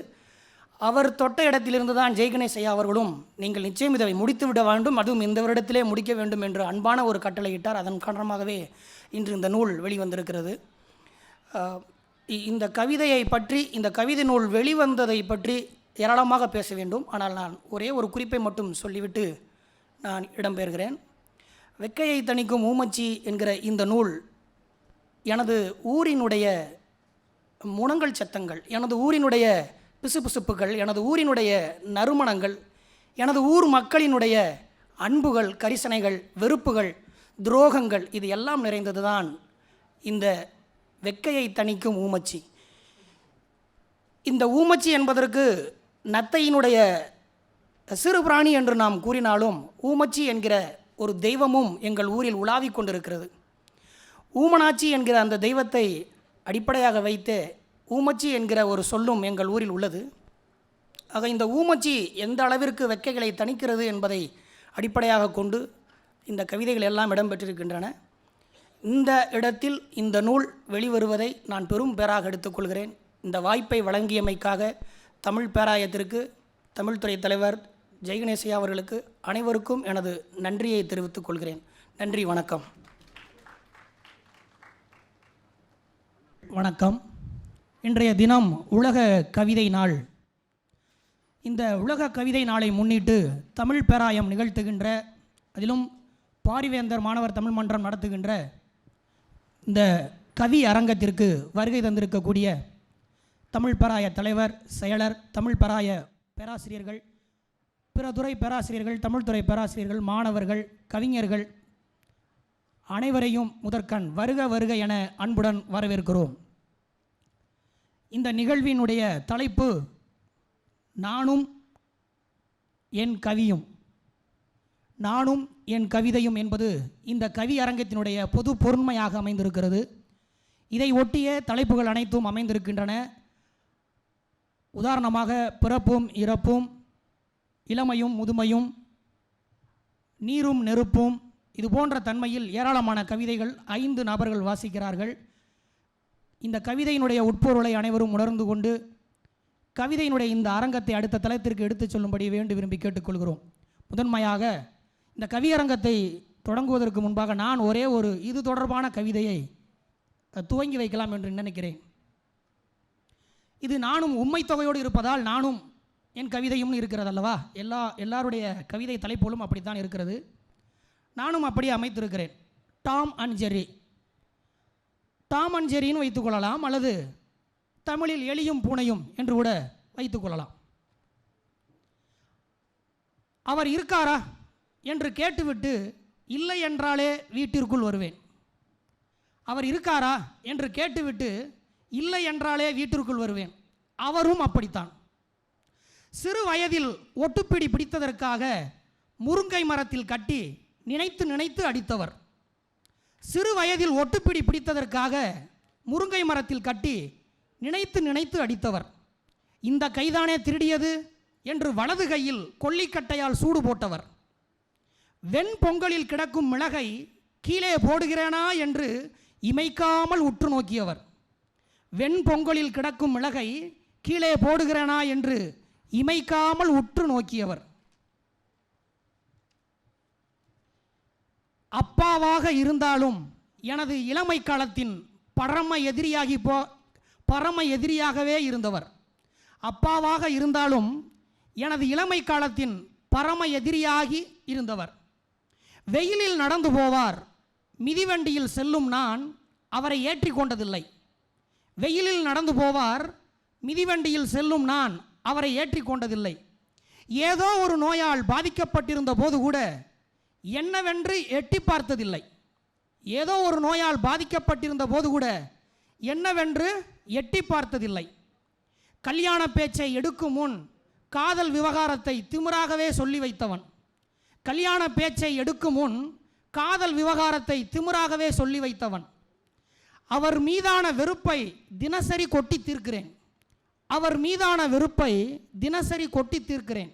அவர் தொட்ட இடத்திலிருந்து தான் ஜெயகணேஷ் ஐயா அவர்களும் நீங்கள் நிச்சயம் இதை முடித்துவிட வேண்டும், அதுவும் இந்த வருடத்திலே முடிக்க வேண்டும் என்று அன்பான ஒரு கட்டளையிட்டார். அதன் காரணமாகவே இன்று இந்த நூல் வெளிவந்திருக்கிறது. இந்த கவிதையை பற்றி, இந்த கவிதை நூல் வெளிவந்ததை பற்றி ஏராளமாக பேச வேண்டும். ஆனால் நான் ஒரே ஒரு குறிப்பை மட்டும் சொல்லிவிட்டு நான் இடம்பெறுகிறேன். வெக்கையை தணிக்கும் ஊமச்சி என்கிற இந்த நூல் எனது ஊரினுடைய முனங்கல் சத்தங்கள், எனது ஊரினுடைய பிசுபிசுப்புகள், எனது ஊரினுடைய நறுமணங்கள், எனது ஊர் மக்களினுடைய அன்புகள், கரிசனைகள், வெறுப்புகள், துரோகங்கள், இது எல்லாம் நிறைந்தது தான் இந்த வெக்கையை தணிக்கும் ஊமச்சி. இந்த ஊமச்சி என்பதற்கு நத்தையினுடைய சிறு பிராணி என்று நாம் கூறினாலும் ஊமச்சி என்கிற ஒரு தெய்வமும் எங்கள் ஊரில் உலாவிக் கொண்டிருக்கிறது. ஊமனாச்சி என்கிற அந்த தெய்வத்தை அடிப்படையாக வைத்து ஊமச்சி என்கிற ஒரு சொல்லும் எங்கள் ஊரில் உள்ளது. ஆக இந்த ஊமச்சி எந்த அளவிற்கு வெக்கைகளை தணிக்கிறது என்பதை அடிப்படையாக கொண்டு இந்த கவிதைகள் எல்லாம் இடம்பெற்றிருக்கின்றன. இந்த இடத்தில் இந்த நூல் வெளிவருவதை நான் பெரும் பேராக எடுத்துக்கொள்கிறேன். இந்த வாய்ப்பை வழங்கியமைக்காக தமிழ் பேராயத்திற்கு, தமிழ்துறை தலைவர் ஜெயகணேசையா அவர்களுக்கு அனைவருக்கும் எனது நன்றியை தெரிவித்துக் கொள்கிறேன். நன்றி, வணக்கம். வணக்கம். இன்றைய தினம் உலக கவிதை நாள். இந்த உலக கவிதை நாளை முன்னிட்டு தமிழ் பேராயம் நிகழ்த்துகின்ற, அதிலும் பாரிவேந்தர் மாணவர் தமிழ் மன்றம் நடத்துகின்ற இந்த கவி அரங்கத்திற்கு வருகை தந்திருக்கக்கூடிய தமிழ் பேராய தலைவர், செயலர், தமிழ் பேராய பேராசிரியர்கள், பிற துறை பேராசிரியர்கள், தமிழ்துறை பேராசிரியர்கள், மாணவர்கள், கவிஞர்கள் அனைவரையும் முதற்கண் வருக வருக என அன்புடன் வரவேற்கிறோம். இந்த நிகழ்வினுடைய தலைப்பு நானும் என் கவியும், நானும் என் கவிதையும் என்பது இந்த கவி அரங்கத்தினுடைய பொது பொருண்மையாக அமைந்திருக்கிறது. இதை ஒட்டிய தலைப்புகள் அனைத்தும் அமைந்திருக்கின்றன. உதாரணமாக பிறப்பும் இறப்பும், இளமையும் முதுமையும், நீரும் நெருப்பும், இது போன்ற தன்மையில் ஏராளமான கவிதைகள் 5 நபர்கள் வாசிக்கிறார்கள். இந்த கவிதையினுடைய உட்பொருளை அனைவரும் உணர்ந்து கொண்டு கவிதையினுடைய இந்த அரங்கத்தை அடுத்த தளத்திற்கு எடுத்துச் சொல்லும்படி விரும்பி கேட்டுக்கொள்கிறோம். முதன்மையாக இந்த கவியரங்கத்தை தொடங்குவதற்கு முன்பாக நான் ஒரே ஒரு இது தொடர்பான கவிதையை துவங்கி வைக்கலாம் என்று நினைக்கிறேன். இது நானும் உண்மை தொகையோடு இருப்பதால் நானும் என் கவிதையும் இருக்கிறது அல்லவா, எல்லாருடைய கவிதை தலைப்புகளும் அப்படித்தான் இருக்கிறது. நானும் அப்படியே அமைத்திருக்கிறேன். Tom and Jerry, Tom and ஜெர்ரின்னு வைத்துக்கொள்ளலாம், அல்லது தமிழில் எலியும் பூனையும் என்று கூட வைத்துக்கொள்ளலாம். அவர் இருக்காரா என்று கேட்டுவிட்டு இல்லை என்றாலே வீட்டிற்குள் வருவேன். அவர் இருக்காரா என்று கேட்டுவிட்டு இல்லை என்றாலே வீட்டிற்குள் வருவேன். அவரும் அப்படித்தான். சிறு வயதில் ஒட்டுப்பிடி பிடித்ததற்காக முருங்கை மரத்தில் கட்டி நினைத்து நினைத்து அடித்தவர். சிறு வயதில் ஒட்டுப்பிடி பிடித்ததற்காக முருங்கை மரத்தில் கட்டி நினைத்து நினைத்து அடித்தவர். இந்த கைதானே திருடியது என்று வலது கையில் கொல்லிக்கட்டையால் சூடு போட்டவர். வெண் பொங்கலில் கிடக்கும் மிளகை கீழே போடுகிறேனா என்று இமைக்காமல் உற்று நோக்கியவர். வெண் பொங்கலில் கிடக்கும் மிளகை கீழே போடுகிறேனா என்று இமைக்காமல் உற்று நோக்கியவர். அப்பாவாக இருந்தாலும் எனது இளமை காலத்தின் பரம எதிரியாகவே இருந்தவர். அப்பாவாக இருந்தாலும் எனது இளமை காலத்தின் பரம எதிரியாகி இருந்தவர். வெயிலில் நடந்து போவார், மிதிவண்டியில் செல்லும் நான் அவரை ஏற்றி கொண்டதில்லை. வெயிலில் நடந்து போவார், மிதிவண்டியில் செல்லும் நான் அவரை ஏற்றி கொண்டதில்லை. ஏதோ ஒரு நோயால் பாதிக்கப்பட்டிருந்த போது கூட என்னவென்று எட்டி பார்த்ததில்லை. ஏதோ ஒரு நோயால் பாதிக்கப்பட்டிருந்த போது கூட என்னவென்று எட்டி பார்த்ததில்லை. கல்யாண பேச்சை எடுக்கும் முன் காதல் விவகாரத்தை திமிராகவே சொல்லி வைத்தவன். கல்யாண பேச்சை எடுக்கும் முன் காதல் விவகாரத்தை திமிராகவே சொல்லி வைத்தவன். அவர் மீதான வெறுப்பை தினசரி கொட்டி தீர்க்கிறேன். அவர் மீதான வெறுப்பை தினசரி கொட்டி தீர்க்கிறேன்.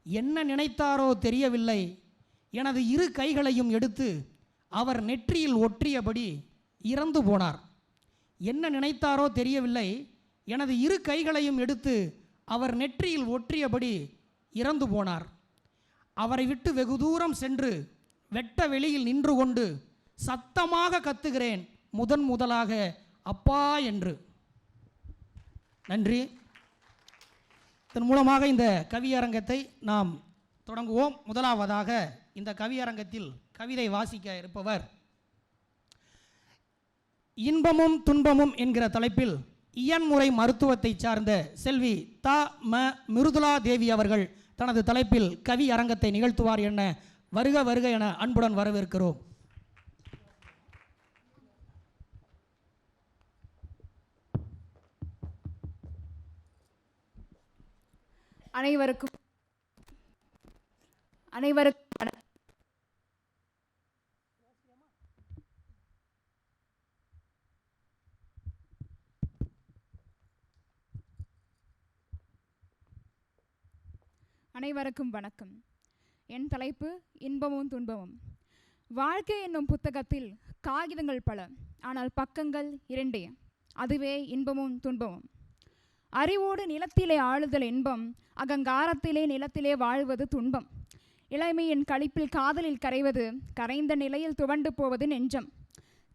என்ன நினைத்தாரோ தெரியவில்லை, எனது 2 கைகளையும் எடுத்து அவர் நெற்றியில் ஒற்றியபடி இறந்து போனார். என்ன நினைத்தாரோ தெரியவில்லை, எனது 2 கைகளையும் எடுத்து அவர் நெற்றியில் ஒற்றியபடி இறந்து போனார். அவரை விட்டு வெகு தூரம் சென்று வெட்ட வெளியில் நின்று கொண்டு சத்தமாக கத்துகிறேன், முதலாக அப்பா என்று. நன்றி. இதன் மூலமாக இந்த கவியரங்கத்தை நாம் தொடங்குவோம். முதலாவதாக இந்த கவியரங்கத்தில் கவிதை வாசிக்க இருப்பவர் இன்பமும் துன்பமும் என்கிற தலைப்பில் இயன்முறை மருத்துவத்தை சார்ந்த செல்வி ம மிருதுளா தேவி அவர்கள் தனது தலைப்பில் கவி அரங்கத்தை நிகழ்த்துவார் என வருக வருக என அன்புடன் வரவேற்கிறோம். அனைவருக்கும் வணக்கம். என் தலைப்பு இன்பமும் துன்பமும். வாழ்க்கை என்னும் புத்தகத்தில் காகிதங்கள் பல, ஆனால் பக்கங்கள் 2, அதுவே இன்பமும் துன்பமும். அறிவோடு நிலத்திலே ஆளுதல் இன்பம், அகங்காரத்திலே நிலத்திலே வாழ்வது துன்பம். இளமையின் களிப்பில் காதலில் கரைவது, கரைந்த நிலையில் துவண்டு போவது நெஞ்சம்.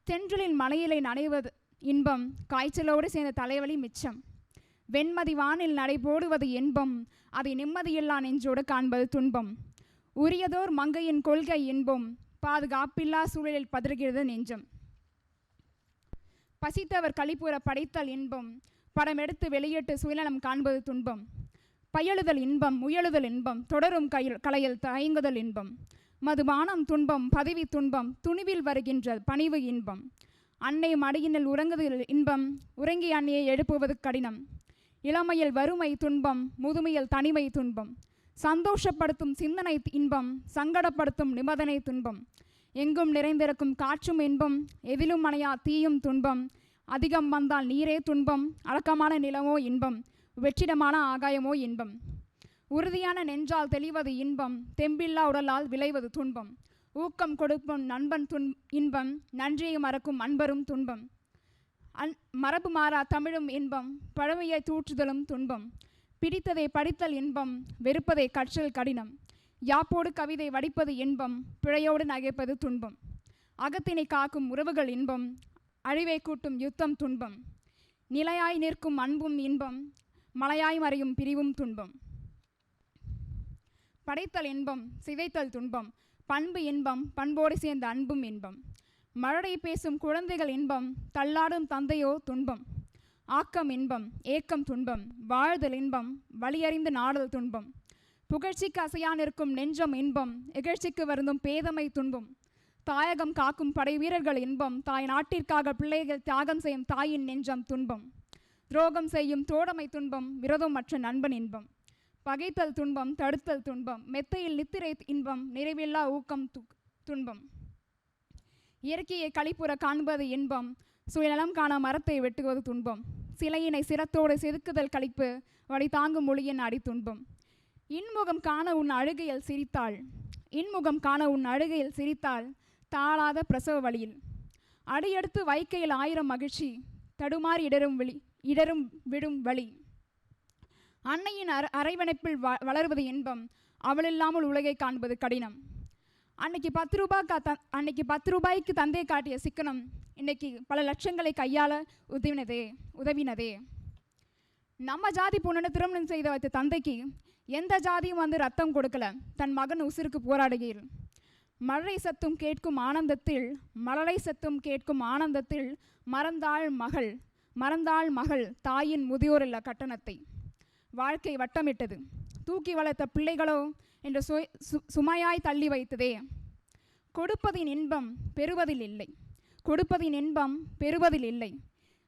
தென்றலின் மலையிலே நனைவது இன்பம், காய்ச்சலோடு சேர்ந்த தலைவலி மிச்சம். வெண்மதி வானில் நடைபோடுவது இன்பம், அதை நிம்மதியில்லா நெஞ்சோடு காண்பது துன்பம். உரியதோர் மங்கையின் கொள்கை இன்பம், பாதுகாப்பில்லா சூழலில் பதறுகிறது நெஞ்சம். பசித்தவர் களிப்புற படைத்தல் இன்பம், படம் எடுத்து வெளியிட்டு சுயநலம் காண்பது துன்பம். பயலுதல் இன்பம், முயலுதல் இன்பம், தொடரும் கலையில் தயங்குதல் இன்பம். மதுபானம் துன்பம், பதவி துன்பம், துணிவில் வருகின்ற பணிவு இன்பம். அன்னை மடியினில் உறங்குதல் இன்பம், உறங்கி அன்னையை எழுப்புவது கடினம். இளமையில் வறுமை துன்பம், முதுமையில் தனிமை துன்பம். சந்தோஷப்படுத்தும் சிந்தனை இன்பம், சங்கடப்படுத்தும் நிபந்தனை துன்பம். எங்கும் நிறைந்திருக்கும் காற்றும் இன்பம், எதிலும் அணையா தீயும் துன்பம். அதிகம் வந்தால் நீரே துன்பம், அடக்கமான நிலமோ இன்பம், வெற்றிடமான ஆகாயமோ இன்பம். உறுதியான நெஞ்சால் தெளிவது இன்பம், தெம்பில்லா உடலால் விளைவது துன்பம். ஊக்கம் கொடுக்கும் நண்பன் இன்பம், நன்றியை மறக்கும் அன்பரும் துன்பம். மரபு மாறா தமிழும் இன்பம், பழமையை தூற்றுதலும் துன்பம். பிடித்ததை படித்தல் இன்பம், வெறுப்பதை கற்றல் கடினம். யாப்போடு கவிதை வடிப்பது இன்பம், பிழையோடு நகைப்பது துன்பம். அகத்தினை காக்கும் உறவுகள் இன்பம், அழிவை கூட்டும் யுத்தம் துன்பம். நிலையாய் நிற்கும் அன்பும் இன்பம், மலையாய் மறையும் பிரிவும் துன்பம். படைத்தல் இன்பம், சிதைத்தல் துன்பம். பண்பு இன்பம், பண்போடு சேர்ந்த அன்பும் இன்பம். மழலை பேசும் குழந்தைகள் இன்பம், தள்ளாடும் தந்தையோ துன்பம். ஆக்கம் இன்பம், ஏக்கம் துன்பம். வாழ்தல் இன்பம், வழியறிந்து நாடல் துன்பம். புகழ்ச்சிக்கு அசையா நிற்கும் நெஞ்சம் இன்பம், இகழ்ச்சிக்கு வருந்தும் பேதமை துன்பம். தாயகம் காக்கும் படை வீரர்கள் இன்பம், தாய் நாட்டிற்காக பிள்ளைகள் தியாகம் செய்யும் தாயின் நெஞ்சம் துன்பம். துரோகம் செய்யும் தோழமை துன்பம், விரோதம் மற்ற நண்பன் இன்பம். பகைத்தல் துன்பம், தடுத்தல் துன்பம். மெத்தையில் நித்திரை இன்பம், நிறைவில்லா ஊக்கம் துன்பம். இயற்கையை களிப்புற காண்பது இன்பம், சுயநலம் காண மரத்தை வெட்டுவது துன்பம். சிலையினை சிரத்தோடு செதுக்குதல் களிப்பு, வழி தாங்கும் மொழியின் அடி துன்பம். இன்முகம் காண உன் அழுகையில் சிரித்தாள், இன்முகம் காண உன் அழுகையில் சிரித்தாள், தாளாத பிரசவ வழியில். அடியெடுத்து வைக்கையில் 1000 மகிழ்ச்சி, தடுமாறி இடரும் விடும் வழி. அன்னையின் அரைவணைப்பில் வளர்வது இன்பம், அவள் இல்லாமல் உலகை காண்பது கடினம். அன்னைக்கு 10 ரூபாய்க்கு தந்தை காட்டிய சிக்கனம், இன்னைக்கு பல லட்சங்களை கையாள உதவினதே. நம்ம ஜாதி பொண்ணுன்னு திருமணம் செய்து வைத்த தந்தைக்கு எந்த ஜாதியும் வந்து ரத்தம் கொடுக்கல, தன் மகன் உசிருக்கு போராடுகையில். மழலை சத்தும் கேட்கும் ஆனந்தத்தில், மழலை சத்தும் கேட்கும் ஆனந்தத்தில் மறந்தாள் மகள் தாயின் முதியோரில்ல கட்டணத்தை. வாழ்க்கை வட்டமிட்டது, தூக்கி வளர்த்த பிள்ளைகளோ என்று சுமையாய் தள்ளி வைத்ததே. கொடுப்பதின் இன்பம் பெறுவதில் இல்லை, கொடுப்பதின் இன்பம் பெறுவதில் இல்லை.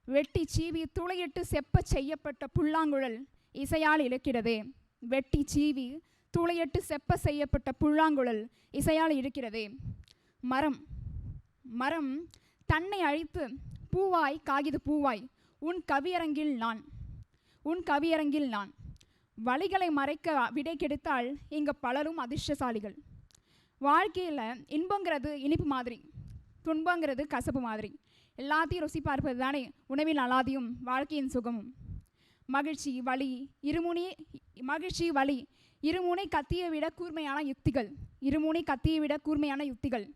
வெட்டி சீவி துளையிட்டு செப்ப செய்யப்பட்ட புல்லாங்குழல் இசையால் இழுக்கிறதே. வெட்டி சீவி துளையிட்டு செப்ப செய்யப்பட்ட புல்லாங்குழல் இசையால் இருக்கிறதே. மரம் தன்னை அழித்து பூவாய் காகித பூவாய், உன் கவியரங்கில் நான். வழிகளை மறைக்க விடை கிடைத்தால் இங்கே பலரும் அதிர்ஷ்டசாலிகள். வாழ்க்கையில் இன்பங்கிறது இனிப்பு மாதிரி, துன்பங்கிறது கசப்பு மாதிரி. எல்லாத்தையும் ருசி பார்ப்பது தானே உணவின் அலாதியும் வாழ்க்கையின் சுகமும். மகிழ்ச்சி வலி இருமுனை கத்தியை விட கூர்மையான யுக்திகள்.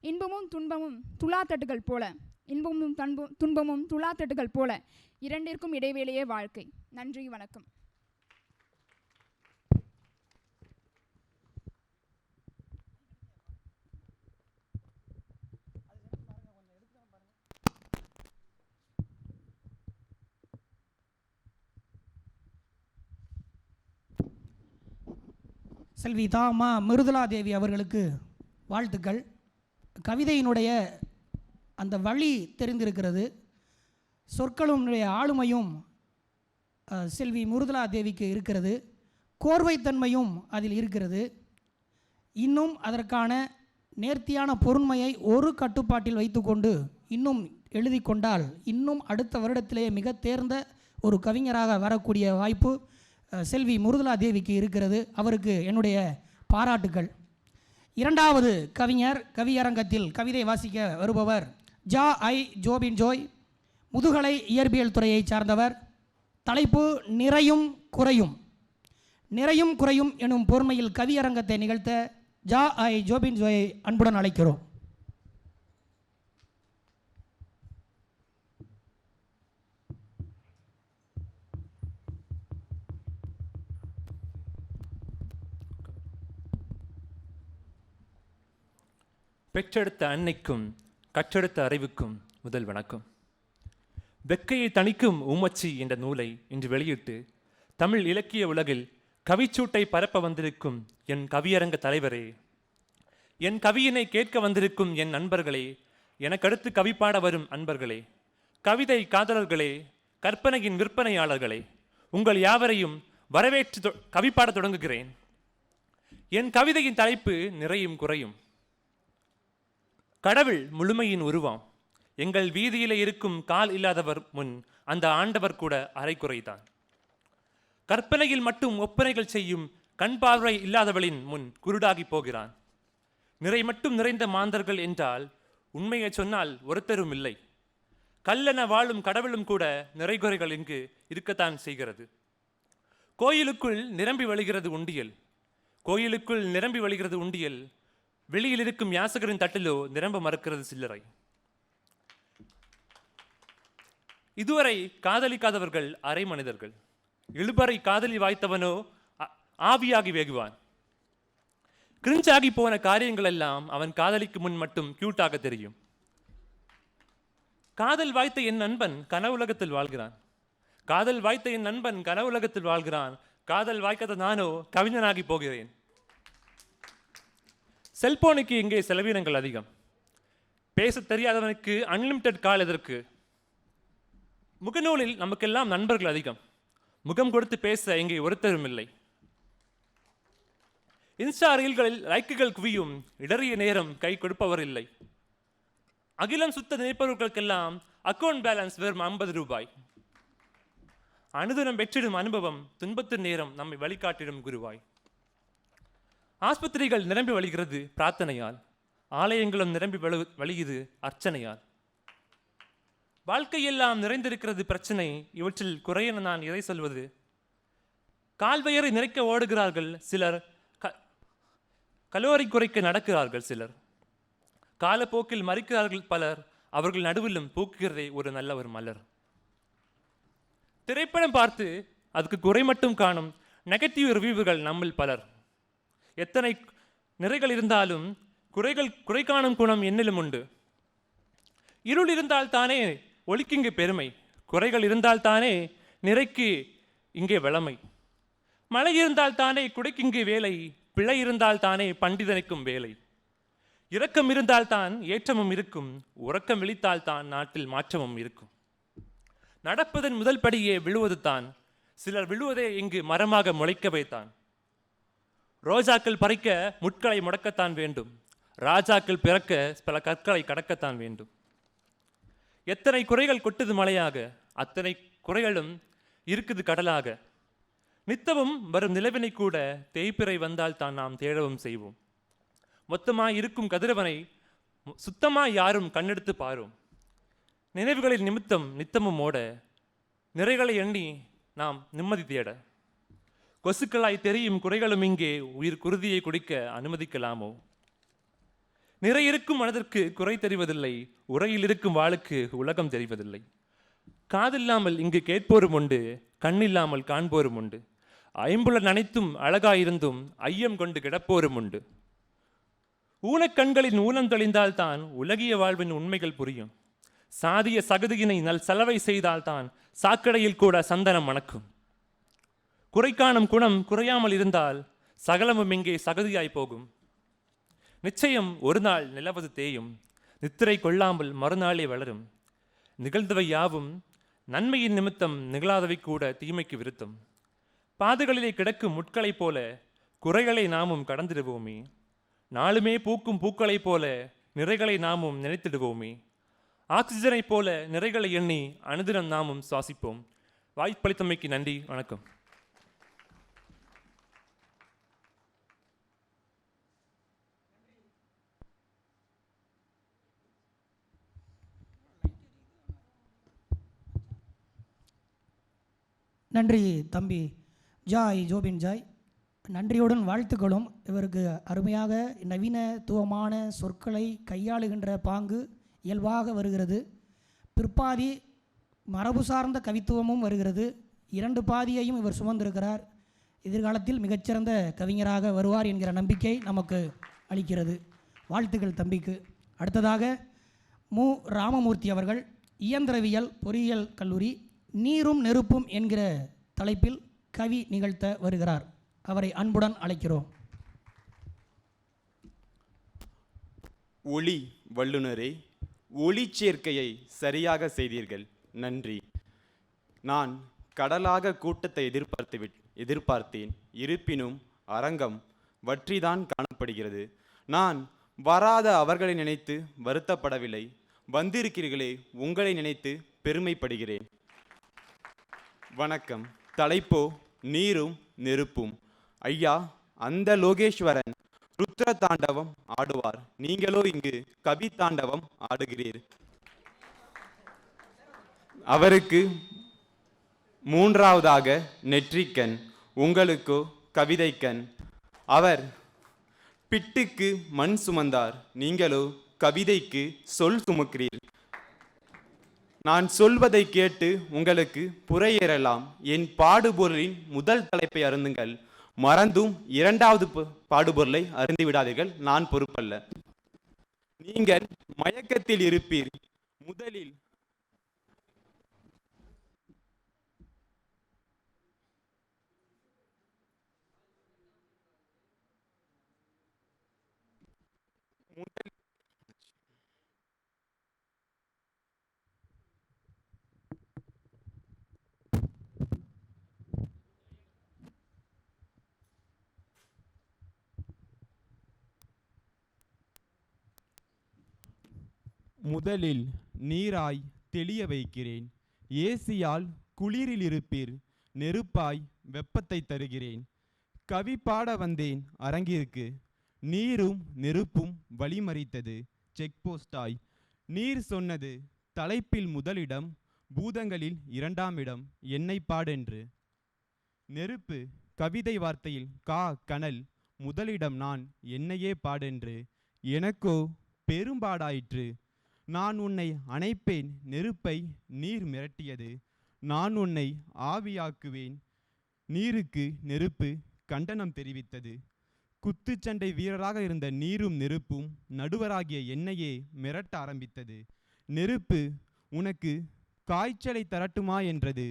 இன்பமும் துன்பமும் துலாத்தட்டுகள் போல, இன்பமும் துன்பமும் துலாத்தட்டுகள் போல, இரண்டிற்கும் இடைவேளையே வாழ்க்கை. நன்றி, வணக்கம். செல்வி தாமா மிருதுளா தேவி அவர்களுக்கு வாழ்த்துக்கள். கவிதையினுடைய அந்த வழி தெரிந்திருக்கிறது, சொற்களுடைய ஆளுமையும் செல்வி மிருதுளா தேவிக்கு இருக்கிறது, கோர்வைத்தன்மையும் அதில் இருக்கிறது. இன்னும் அதற்கான நேர்த்தியான பொருண்மையை ஒரு கட்டுப்பாட்டில் வைத்துக்கொண்டு இன்னும் எழுதி கொண்டால் இன்னும் அடுத்த வருடத்திலே மிக தேர்ந்த ஒரு கவிஞராக வரக்கூடிய வாய்ப்பு செல்வி மிருதுளா தேவிக்கு இருக்கிறது. அவருக்கு என்னுடைய பாராட்டுக்கள். இரண்டாவது கவிஞர் கவியரங்கத்தில் கவிதை வாசிக்க வருபவர் ஜோபின் ஜோய், முதுகலை இயற்பியல் துறையை சார்ந்தவர். தலைப்பு நிறையும் குறையும் எனும் பொறுமையில் கவியரங்கத்தை நிகழ்த்த ஜோபின் ஜோயை அன்புடன் அழைக்கிறோம். பெற்றெடுத்த அன்னைக்கும் கற்றெடுத்த அறிவுக்கும் முதல் வணக்கம். வெக்கையை தணிக்கும் ஊமச்சி என்ற நூலை இன்று வெளியிட்டு தமிழ் இலக்கிய உலகில் கவிச்சூட்டை பரப்ப வந்திருக்கும் என் கவியரங்க தலைவரே, என் கவியினை கேட்க வந்திருக்கும் என் நண்பர்களே, எனக்கடுத்து கவிப்பாட வரும் அன்பர்களே, கவிதை காதலர்களே, கற்பனையின் விற்பனையாளர்களே, உங்கள் யாவரையும் வரவேற்று கவிப்பாட தொடங்குகிறேன். என் கவிதையின் தலைப்பு நிறையும் குறையும். கடவுள் முழுமையின் உருவம், எங்கள் வீதியிலே இருக்கும் கால் இல்லாதவர் முன் அந்த ஆண்டவர் கூட அரைக்குறைதான். கற்பனையில் மட்டும் ஒப்பனைகள் செய்யும் கண் பார்வை இல்லாதவளின் முன் குருடாகி போகிறான். நிறை மட்டும் நிறைந்த மாந்தர்கள் என்றால் உண்மையை சொன்னால் ஒருத்தரும் இல்லை. கல்லென வாழும் கடவுளும் கூட நிறைகுறைகள் இங்கு இருக்கத்தான் செய்கிறது. கோயிலுக்குள் நிரம்பி வழிகிறது உண்டியல். கோயிலுக்குள் நிரம்பி வழிகிறது உண்டியல். வெளியில் இருக்கும் யாசகரின் தட்டிலோ நிரம்ப மறுக்கிறது சில்லறை. இதுவரை காதலிக்காதவர்கள் அரை மனிதர்கள். இழுபறை காதலி வாய்த்தவனோ ஆவியாகி வேகுவான். கிரிஞ்சாகி போன காரியங்கள் எல்லாம் அவன் காதலிக்கு முன் மட்டும் கியூட்டாக தெரியும். காதல் வாய்த்த என் நண்பன் கனவுலகத்தில் வாழ்கிறான். காதல் வாய்த்த என் நண்பன் கனவுலகத்தில் வாழ்கிறான். காதல் வாய்க்காத நானோ கவிஞனாகி போகிறேன். செல்போனுக்கு இங்கே செலவினங்கள் அதிகம். பேச தெரியாதவனுக்கு அன்லிமிட்டெட் கால் எதற்கு? முகநூலில் நமக்கெல்லாம் நண்பர்கள் அதிகம். முகம் கொடுத்து பேச இங்கே ஒருத்தரும் இல்லை. இன்ஸ்டா ரீல்களில் லைக்குகள் குவியும். இடறிய நேரம் கை கொடுப்பவர் இல்லை. அகிலம் சுத்த நினைப்பவர்களுக்கெல்லாம் அக்கௌண்ட் பேலன்ஸ் வெறும் 50 ரூபாய். அனுதினம் வெற்றிடும் அனுபவம் துன்பத்து நேரம் நம்மை வழிகாட்டிடும் குருவாய். ஆஸ்பத்திரிகள் நிரம்பி வழிகிறது பிரார்த்தனையால். ஆலயங்களும் நிரம்பி வழியுது அர்ச்சனையால். வாழ்க்கையெல்லாம் நிறைந்திருக்கிறது பிரச்சனை. இவற்றில் குறையென நான் எதை சொல்வது? கால்வயரை நிறைக்க ஓடுகிறார்கள் சிலர். கலோரி குறைக்க நடக்கிறார்கள் சிலர். காலப்போக்கில் மறிக்கிறார்கள் பலர். அவர்கள் நடுவிலும் பூக்குகிறதே ஒரு நல்ல ஒரு மலர். திரைப்படம் பார்த்து அதுக்கு குறை மட்டும் காணும் நெகட்டிவ் ரிவ்யூவுகள் நம்மில் பலர். எத்தனை நிறைகள் இருந்தாலும் குறை காணும் குணம் என்னிலும் உண்டு. இருள் இருந்தால் தானே ஒளிக்கு இங்கே பெருமை. குறைகள் இருந்தால் தானே நிறைக்கு இங்கே வளமை. மழை இருந்தால் தானே குடைக்கு இங்கே வேலை. பிழை இருந்தால் தானே பண்டிதனுக்கும் வேலை. இரக்கம் இருந்தால் தான் ஏற்றமும் இருக்கும். உறக்கம் விழித்தால் தான் நாட்டில் மாற்றமும் இருக்கும். நடப்பதன் முதல் படியே விழுவது தான். சிலர் விழுவதே இங்கு மரமாக முளைக்கவே தான். ரோஜாக்கள் பறிக்க முட்களை முடக்கத்தான் வேண்டும். ராஜாக்கள் பிறக்க பல கற்களை கடக்கத்தான் வேண்டும். எத்தனை குறைகள் கொட்டுது மழையாக, அத்தனை குறைகளும் இருக்குது கடலாக. நித்தமும் வரும் நிலவினை கூட தேய்பிறை வந்தால் தான் நாம் தேடவும் செய்வோம். மொத்தமாய் இருக்கும் கதிரவனை சுத்தமாய் யாரும் கண்ணெடுத்து பாரும். நினைவுகளில் நிமித்தம் நித்தமும் ஓட, நிறைகளை எண்ணி நாம் நிம்மதி தேட. கொசுக்களாய் தெரியும் குறைகளும் இங்கே உயிர் குருதியை குடிக்க அனுமதிக்கலாமோ? நிறை இருக்கும் மனதிற்கு குறை தெரிவதில்லை. உரையில் இருக்கும் வாளுக்கு உலகம் தெரிவதில்லை. காதில்லாமல் இங்கு கேட்போரும் உண்டு, கண்ணில்லாமல் காண்போரும் உண்டு. ஐம்புலன் அனைத்தும் அழகாயிருந்தும் ஐயம் கொண்டு கிடப்போரும் உண்டு. ஊனக்கண்களின் ஊனம் தெளிந்தால்தான் உலகிய வாழ்வின் உண்மைகள் புரியும். சாதிய சகதியினை நல் செலவை செய்தால்தான் சாக்கடையில் கூட சந்தனம் மணக்கும். குறை காணும் குணம் குறையாமல் இருந்தால் சகலமும் இங்கே சகதியாய் போகும். நிச்சயம் ஒரு நாள் நிலவது தேயும். நித்திரை கொள்ளாமல் மறுநாளே வளரும். நிகழ்ந்தவை யாவும் நன்மையின் நிமித்தம், நிகழாதவை கூட தீமைக்கு விருத்தம். பாதைகளிலே கிடக்கும் முட்களைப் போல குறைகளை நாமும் கடந்திடுவோமே. நாளுமே பூக்கும் பூக்களைப் போல நிறைகளை நாமும் நினைத்திடுவோமே. ஆக்சிஜனைப் போல நிறைகளை எண்ணி அனுதினம் நாமும் சுவாசிப்போம். வாய்ப்பளித்தமைக்கு நன்றி. வணக்கம். நன்றி தம்பி ஜாய் ஜோபின் ஜாய். நன்றியுடன் வாழ்த்துக்களும். இவருக்கு அருமையாக நவீனத்துவமான சொற்களை கையாளுகின்ற பாங்கு இயல்பாக வருகிறது. பிற்பாதி மரபு சார்ந்த கவித்துவமும் வருகிறது. 2 பாதியையும் இவர் சுமந்திருக்கிறார். எதிர்காலத்தில் மிகச்சிறந்த கவிஞராக வருவார் என்கிற நம்பிக்கை நமக்கு அளிக்கிறது. வாழ்த்துக்கள் தம்பிக்கு. அடுத்ததாக மு ராமமூர்த்தி அவர்கள் இயந்திரவியல் பொறியியல் கல்லூரி நீரும் நெருப்பும் என்கிற தலைப்பில் கவி நிகழ்த்த வருகிறார். அவரை அன்புடன் அழைக்கிறோம். ஒளி வல்லுநரே, ஒளி சேர்க்கையை சரியாக செய்தீர்கள், நன்றி. நான் கடலாக கூட்டத்தை எதிர்பார்த்தேன். இருப்பினும் அரங்கம் வற்றிதான் காணப்படுகிறது. நான் வராத அவர்களை நினைத்து வருத்தப்படவில்லை. வந்திருக்கிறீர்களே, உங்களை நினைத்து பெருமைப்படுகிறேன். வணக்கம். தலைப்போ நீரும் நெருப்பும். ஐயா, அந்த லோகேஸ்வரன் ருத்ர தாண்டவம் ஆடுவார், நீங்களோ இங்கு கவி தாண்டவம் ஆடுகிறீர். அவருக்கு மூன்றாவதாக நெற்றிக்கண், உங்களுக்கோ கவிதைக்கண். அவர் பிட்டுக்கு மண் சுமந்தார், நீங்களோ கவிதைக்கு சொல் சுமக்கிறீர். நான் சொல்வதை கேட்டு உங்களுக்கு புறையேறலாம். என் பாடுபொருளின் முதல் தலைப்பை அருந்துங்கள், மறந்தும் இரண்டாவது பாடுபொருளை அருந்தி விடாதீர்கள். நான் பொறுப்பல்ல. நீங்கள் மயக்கத்தில் இருப்பீர். முதலில் முதலில் நீராய் தெளிய வைக்கிறேன். ஏசியால் குளிரில் இருப்பீர், நெருப்பாய் வெப்பத்தை தருகிறேன். கவி பாட வந்தேன் அரங்கிற்கு, நீரும் நெருப்பும் வழிமறித்தது செக் போஸ்டாய். நீர் சொன்னது தலைப்பில் முதலிடம், பூதங்களில் இரண்டாம் இடம், என்னை பாடென்று. நெருப்பு கவிதை வார்த்தையில் கா கனல், முதலிடம் நான், என்னையே பாடென்று. எனக்கோ பெரும்பாடாயிற்று. நான் உன்னை அணைப்பேன், நெருப்பை நீர் மிரட்டியது. நான் உன்னை ஆவியாக்குவேன், நீருக்கு நெருப்பு கண்டனம் தெரிவித்தது. குத்துச்சண்டை வீரராக இருந்த நீரும் நெருப்பும் நடுவராகிய என்னையே மிரட்ட ஆரம்பித்தது. நெருப்பு உனக்கு காய்ச்சலை தரட்டுமா என்றது,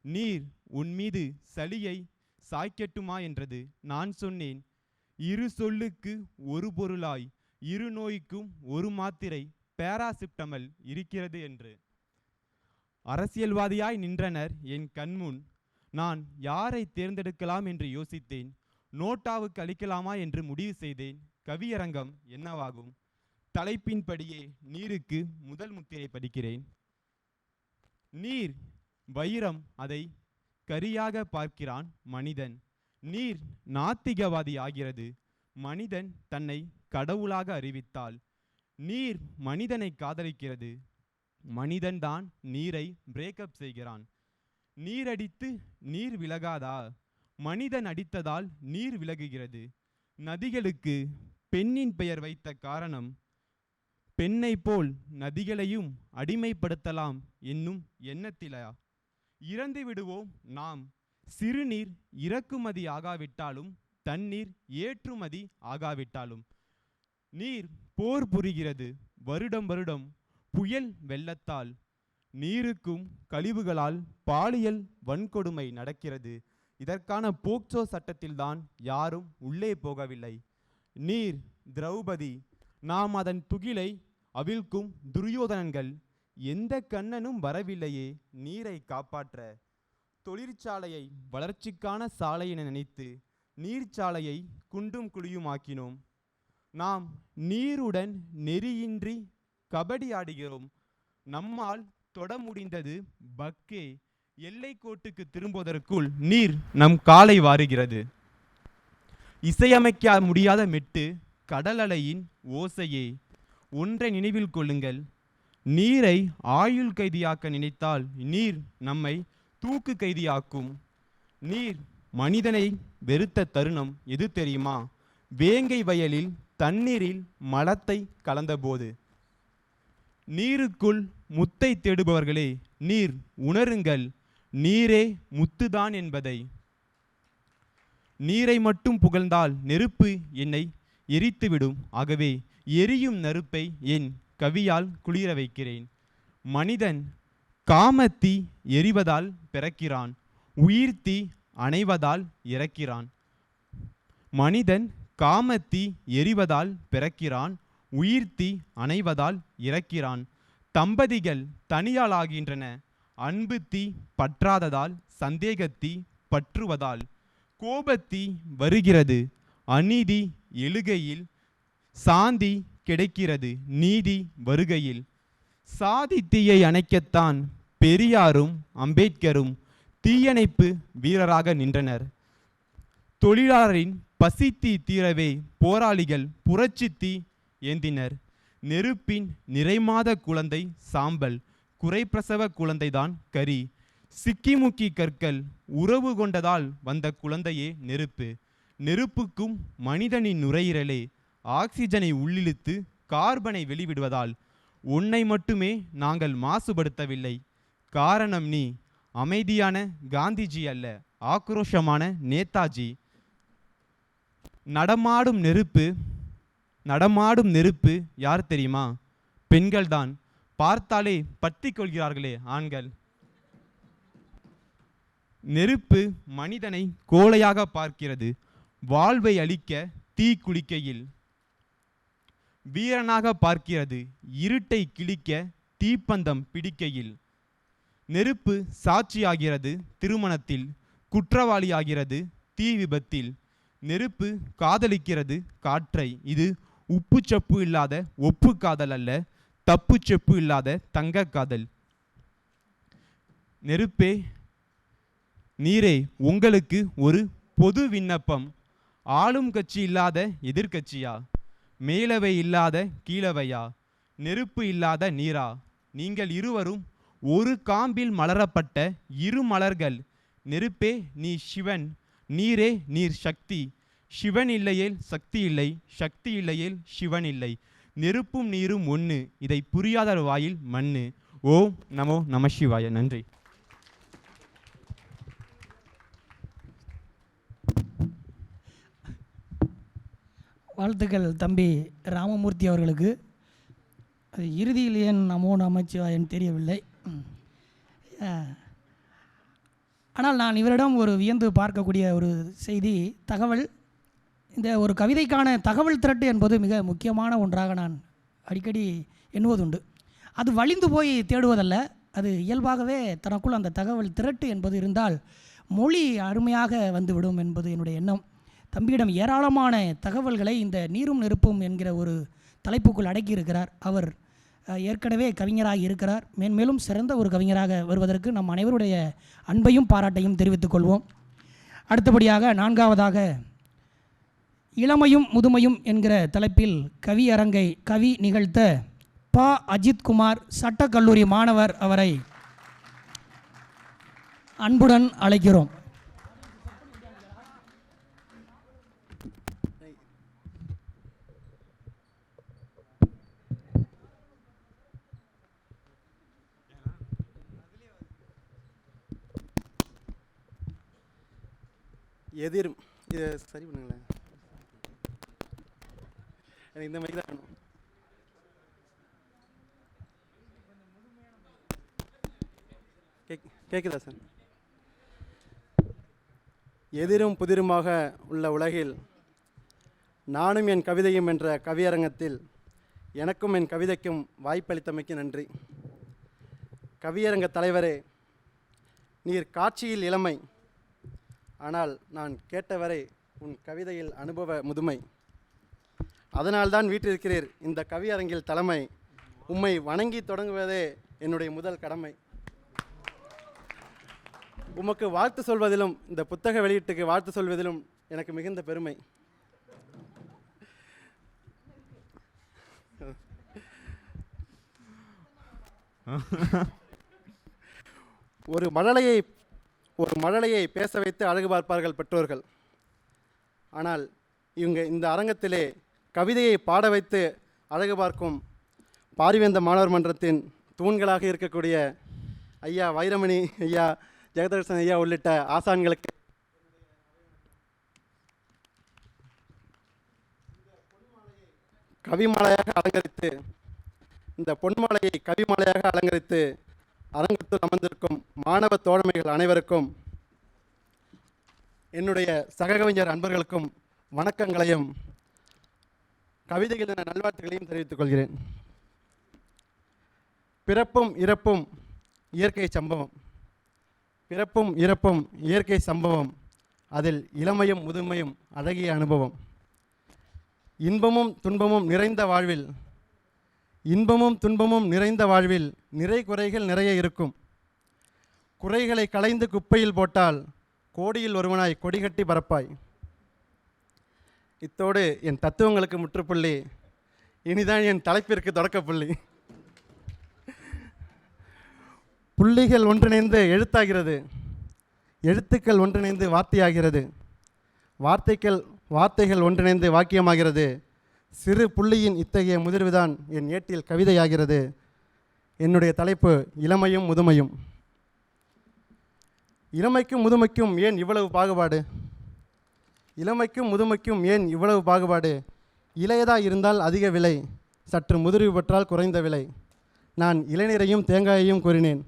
நீர் உன்மீது சளியை சாய்க்கட்டுமா என்றது. நான் சொன்னேன், இரு சொல்லுக்கு ஒரு பொருளாய், இரு நோய்க்கும் ஒரு மாத்திரை பேராசிப்டமல் இருக்கிறது என்று. அரசியல்வாதியாய் நின்றனர் என் கண்முன். நான் யாரை தேர்ந்தெடுக்கலாம் என்று யோசித்தேன். நோட்டாவுக்கு அளிக்கலாமா என்று முடிவு செய்தேன். கவியரங்கம் என்னவாகும்? தலைப்பின்படியே நீருக்கு முதல் முத்திரை படிக்கிறேன். நீர் வைரம், அதை கரியாக பார்க்கிறான் மனிதன். நீர் நாத்திகவாதி ஆகிறது, மனிதன் தன்னை கடவுளாக அறிவித்தால். நீர் மனிதனை காதலிக்கிறது, மனிதன்தான் நீரை பிரேக்கப் செய்கிறான். நீர் அடித்து நீர் விலகாதா? மனிதன் அடித்ததால் நீர் விலகுகிறது. நதிகளுக்கு பெண்ணின் பெயர் வைத்த காரணம், பெண்ணை போல் நதிகளையும் அடிமைப்படுத்தலாம் என்னும் எண்ணத்திலா? இறந்து விடுவோம் நாம். சிறுநீர் இறக்குமதி ஆகாவிட்டாலும், தண்ணீர் ஏற்றுமதி ஆகாவிட்டாலும். நீர் போர் புரிகிறது வருடம் வருடம் புயல் வெள்ளத்தால். நீருக்கும் கழிவுகளால் பாலியல் வன்கொடுமை நடக்கிறது. இதற்கான போக்சோ சட்டத்தில்தான் யாரும் உள்ளே போகவில்லை. நீர் திரௌபதி, நாம் அதன் துகிலை அவிழ்க்கும் துரியோதனன்கள். எந்த கண்ணனும் வரவில்லையே நீரை காப்பாற்ற. தொழிற்சாலையை வளர்ச்சிக்கான சாலை என நினைத்து நீர்ச்சாலையை குண்டும் குழியுமாக்கினோம். நாம் நீருடன் நெறியின்றி கபடி ஆடுகிறோம். நம்மால் தொட முடிந்தது பக்கே. எல்லை கோட்டுக்கு திரும்புவதற்குள் நீர் நம் காலை வாருகிறது. இசையமைக்க முடியாத மெட்டு கடல் அலையின் ஓசையே. ஒன்றை நினைவில் கொள்ளுங்கள், நீரை ஆயுள் கைதியாக்க நினைத்தால் நீர் நம்மை தூக்கு கைதியாக்கும். நீர் மனிதனை வெறுத்த தருணம் எது தெரியுமா? வேங்கை வயலில் தண்ணீரில் மலத்தை கலந்தபோது. நீருக்குள் முத்தை தேடுபவர்களே, நீர் உணருங்கள், நீரே முத்துதான் என்பதை. நீரை மட்டும் புகழ்ந்தால் நெருப்பு என்னை எரித்துவிடும். ஆகவே எரியும் நெருப்பை என் கவியால் குளிர வைக்கிறேன். மனிதன் காமத்தீ எரிவதால் பிறக்கிறான், உயிர்த்தீ அணைவதால் இறக்கிறான். மனிதன் காமத்தீ எரிவதால் பிறக்கிறான், உயிர்த்தீ அணைவதால் இறக்கிறான். தம்பதிகள் தனியாளாகின்றன, அன்பு தீ பற்றாததால், சந்தேகத்தீ பற்றுவதால். கோபத்தீ வருகிறது, அநீதி எழுகையில். சாந்தி கிடைக்கிறது, நீதி வருகையில். சாதி தீயை அணைக்கத்தான் பெரியாரும் அம்பேத்கரும் தீயணைப்பு வீரராக நின்றனர். தொழிலாளரின் பசித்தீ தீரவே போராளிகள் புரட்சி தீ ஏந்தினர். நெருப்பின் நிறைமாத குழந்தை சாம்பல், குறைப்பிரசவ குழந்தைதான் கரி. சிக்கிமுக்கி கற்கள் உறவு கொண்டதால் வந்த குழந்தையே நெருப்பு. நெருப்புக்கும் மனிதனின் நுரையீரலே ஆக்சிஜனை உள்ளிழுத்து கார்பனை வெளிவிடுவதால் உன்னை மட்டுமே நாங்கள் மாசுபடுத்தவில்லை. காரணம் நீ அமைதியான காந்திஜி அல்ல, ஆக்ரோஷமான நேதாஜி. நடமாடும் நெருப்பு யார் தெரியுமா? பெண்கள்தான். பார்த்தாலே பற்றி கொள்கிறார்களே ஆண்கள். நெருப்பு மனிதனை கோழையாக பார்க்கிறது. வாழ்வை அழிக்க தீ குளிக்கையில் வீரனாக பார்க்கிறது. இருட்டை கிழிக்க தீப்பந்தம் பிடிக்கையில். நெருப்பு சாட்சியாகிறது திருமணத்தில், குற்றவாளியாகிறது தீ விபத்தில். நெருப்பு காதலிக்கிறது காற்றை. இது உப்பு சப்பு இல்லாத ஒப்பு காதல் அல்ல, தப்பு செப்பு இல்லாத தங்க காதல். நெருப்பே நீரே, உங்களுக்கு ஒரு பொது விண்ணப்பம். ஆளும் கட்சி இல்லாத எதிர்கட்சியா? மேலவை இல்லாத கீழவையா? நெருப்பு இல்லாத நீரா? நீங்கள் இருவரும் ஒரு காம்பில் மலரப்பட்ட இரு மலர்கள். நெருப்பே நீ சிவன், நீரே நீர் சக்தி. சிவன் இல்லையேல் சக்தி இல்லை, சக்தி இல்லையேல் சிவன் இல்லை. நெருப்பும் நீரும் ஒன்று, இதை புரியாத வாயில் மண்ணு. ஓம் நமோ நம சிவாய. நன்றி. வாழ்த்துக்கள் தம்பி ராமமூர்த்தி அவர்களுக்கு. அது இறுதியில் ஏன் நமோ நமச்சிவாயன்னு தெரியவில்லை. ஆனால் நான் இவரிடம் ஒரு வியந்து பார்க்கக்கூடிய ஒரு செய்தி, தகவல். இந்த ஒரு கவிதைக்கான தகவல் திரட்டு என்பது மிக முக்கியமான ஒன்றாக நான் அடிக்கடி எண்ணுவதுண்டு. அது வலிந்து போய் தேடுவதல்ல, அது இயல்பாகவே தனக்குள் அந்த தகவல் திரட்டு என்பது இருந்தால் மொழி அருமையாக வந்துவிடும் என்பது என்னுடைய எண்ணம். தம்பியிடம் ஏராளமான தகவல்களை இந்த நீரும் நெருப்பும் என்கிற ஒரு தலைப்புக்குள் அடக்கியிருக்கிறார். அவர் ஏற்கனவே கவிஞராக இருக்கிறார். மேன்மேலும் சிறந்த ஒரு கவிஞராக வருவதற்கு நம் அனைவருடைய அன்பையும் பாராட்டையும் தெரிவித்துக் கொள்வோம். அடுத்தபடியாக நான்காவதாக இளமையும் முதுமையும் என்கிற தலைப்பில் கவி நிகழ்த்த பா அஜித்குமார் சட்டக்கல்லூரி மாணவர் அவரை அன்புடன் அழைக்கிறோம். எதிரும் இதை சரி பண்ணுங்களேன், எனக்கு இந்த மாதிரி தான் வேணும். கேட்குதா சார்? எதிரும் புதிருமாக உள்ள உலகில் நானும் என் கவிதையும் என்ற கவியரங்கத்தில் எனக்கும் என் கவிதைக்கும் வாய்ப்பளித்தமைக்கு நன்றி. கவியரங்க தலைவரே, நீர் காட்சியில் இளமை, ஆனால் நான் கேட்டவரை உன் கவிதையில் அனுபவ முதுமை. அதனால்தான் வீற்றிருக்கிறீர் இந்த கவியரங்கில் தலைமை. உம்மை வணங்கி தொடங்குவதே என்னுடைய முதல் கடமை. உமக்கு வாழ்த்து சொல்வதிலும் இந்த புத்தக வெளியீட்டுக்கு வாழ்த்து சொல்வதிலும் எனக்கு மிகுந்த பெருமை. ஒரு மழலையை பேச வைத்து அழகு பார்ப்பார்கள் பெற்றோர்கள். ஆனால் இந்த அரங்கத்திலே கவிதையை பாட வைத்து அழகு பார்க்கும் பாரிவேந்த மாணவர் மன்றத்தின் தூண்களாக இருக்கக்கூடிய ஐயா வைரமணி ஐயா, ஜெகதர்சன் ஐயா உள்ளிட்ட ஆசான்களுக்கு கவிமாலையாக அலங்கரித்து, இந்த பொன்மாலையை கவிமாலையாக அலங்கரித்து அரங்கத்தில் அமர்ந்திருக்கும் மாணவ தோழமைகள் அனைவருக்கும், என்னுடைய சககவிஞர் அன்பர்களுக்கும் வணக்கங்களையும் கவிதைகள் என நல்வாழ்த்துக்களையும் தெரிவித்துக் கொள்கிறேன். பிறப்பும் இறப்பும் இயற்கை சம்பவம், பிறப்பும் இறப்பும் இயற்கை சம்பவம், அதில் இளமையும் முதுமையும் அழகிய அனுபவம். இன்பமும் துன்பமும் நிறைந்த வாழ்வில் இன்பமும் துன்பமும் நிறைந்த வாழ்வில் நிறை குறைகள் நிறைய இருக்கும். குறைகளை களைந்து குப்பையில் போட்டால் கோடியில் ஒருவனாய் கொடிகட்டி பரப்பாய். இத்தோடு என் தத்துவங்களுக்கு முற்றுப்புள்ளி. இனிதான் என் தலைப்பிற்கு தொடக்கப்புள்ளி. புள்ளிகள் ஒன்றிணைந்து எழுத்தாகிறது, எழுத்துக்கள் ஒன்றிணைந்து வார்த்தையாகிறது, வார்த்தைகள் ஒன்றிணைந்து வாக்கியமாகிறது. சிறு புள்ளியின் இத்தகைய முதிர்வுதான் என் ஏட்டில் கவிதையாகிறது. என்னுடைய தலைப்பு இளமையும் முதுமையும். இளமைக்கும் முதுமைக்கும் ஏன் இவ்வளவு பாகுபாடு? இளமைக்கும் முதுமைக்கும் ஏன் இவ்வளவு பாகுபாடு? இளையதாக இருந்தால் அதிக விலை, சற்று முதிர்வு பெற்றால் குறைந்த விலை. நான் இளைஞரையும் தேங்காயையும் கூறினேன்.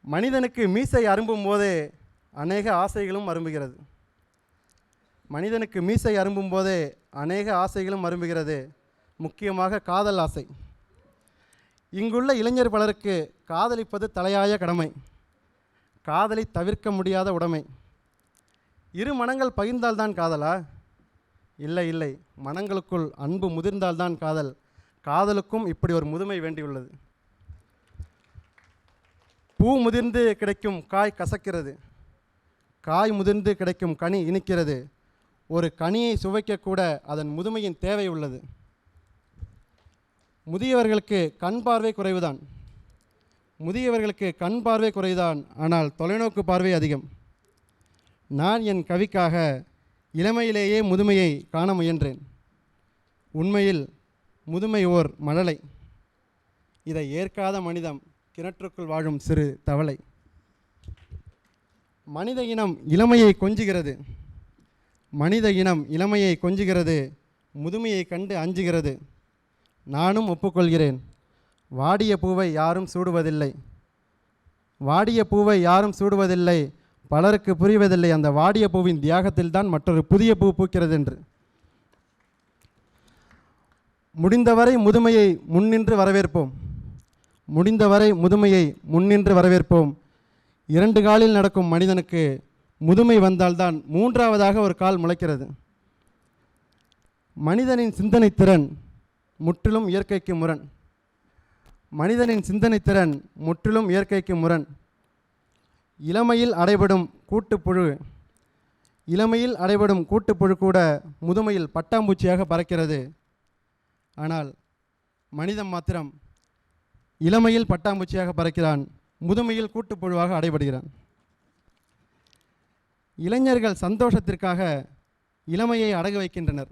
மனிதனுக்கு மீசை அரும்பும் போதே அநேக ஆசைகளும் அரும்புகிறது. மனிதனுக்கு மீசை அரும்பும் போதே அநேக ஆசைகளும் அரும்புகிறது. முக்கியமாக காதல் ஆசை. இங்குள்ள இளைஞர் பலருக்கு காதலிப்பது தலையாய கடமை, காதலை தவிர்க்க முடியாத உடைமை. இரு மனங்கள் பகிர்ந்தால்தான் காதலா? இல்லை இல்லை, மனங்களுக்குள் அன்பு முதிர்ந்தால்தான் காதல். காதலுக்கும் இப்படி ஒரு முதுமை வேண்டியுள்ளது. பூ முதிர்ந்து கிடைக்கும் காய் கசக்கிறது, காய் முதிர்ந்து கிடைக்கும் கனி இனிக்கிறது. ஒரு கனியை சுவைக்கக்கூட அதன் முதுமையின் தேவை உள்ளது. முதியவர்களுக்கு கண் பார்வை குறைவுதான், முதியவர்களுக்கு கண் பார்வை குறைவுதான், ஆனால் தொலைநோக்கு பார்வை அதிகம். நான் என் கவிக்காக இளமையிலேயே முதுமையை காண முயன்றேன். உண்மையில் முதுமை ஓர் மழலை. இதை ஏற்காத மனிதம் கிணற்றுக்குள் வாழும் சிறு தவளை. மனித இனம் இளமையை கொஞ்சுகிறது, மனித இனம் இளமையை கொஞ்சுகிறது, முதுமையை கண்டு அஞ்சுகிறது. நானும் ஒப்புக்கொள்கிறேன், வாடிய பூவை யாரும் சூடுவதில்லை, வாடிய பூவை யாரும் சூடுவதில்லை. பலருக்கு புரிவதில்லை அந்த வாடிய பூவின் தியாகத்தில்தான் மற்றொரு புதிய பூ பூக்கிறது என்று. முடிந்தவரை முதுமையை முன்னின்று வரவேற்போம், முடிந்தவரை முதுமையை முன்னின்று வரவேற்போம். 2 காலில் நடக்கும் மனிதனுக்கு முதுமை வந்தால்தான் 3ஆவதாக ஒரு கால் முளைக்கிறது. மனிதனின் சிந்தனை திறன் முற்றிலும் இயற்கைக்கு முரண், மனிதனின் சிந்தனை திறன் முற்றிலும் இயற்கைக்கு முரண். இளமையில் அடைபடும் கூட்டுப்புழு, இளமையில் அடைபடும் கூட்டுப்புழு கூட முதுமையில் பட்டாம்பூச்சியாக பறக்கிறது. ஆனால் மனிதன் மாத்திரம் இளமையில் பட்டாம்பூச்சியாக பறக்கிறான், முதுமையில் கூட்டுப்புழுவாக அடைபடுகிறான். இளைஞர்கள் சந்தோஷத்திற்காக இளமையை அடகு வைக்கின்றனர்,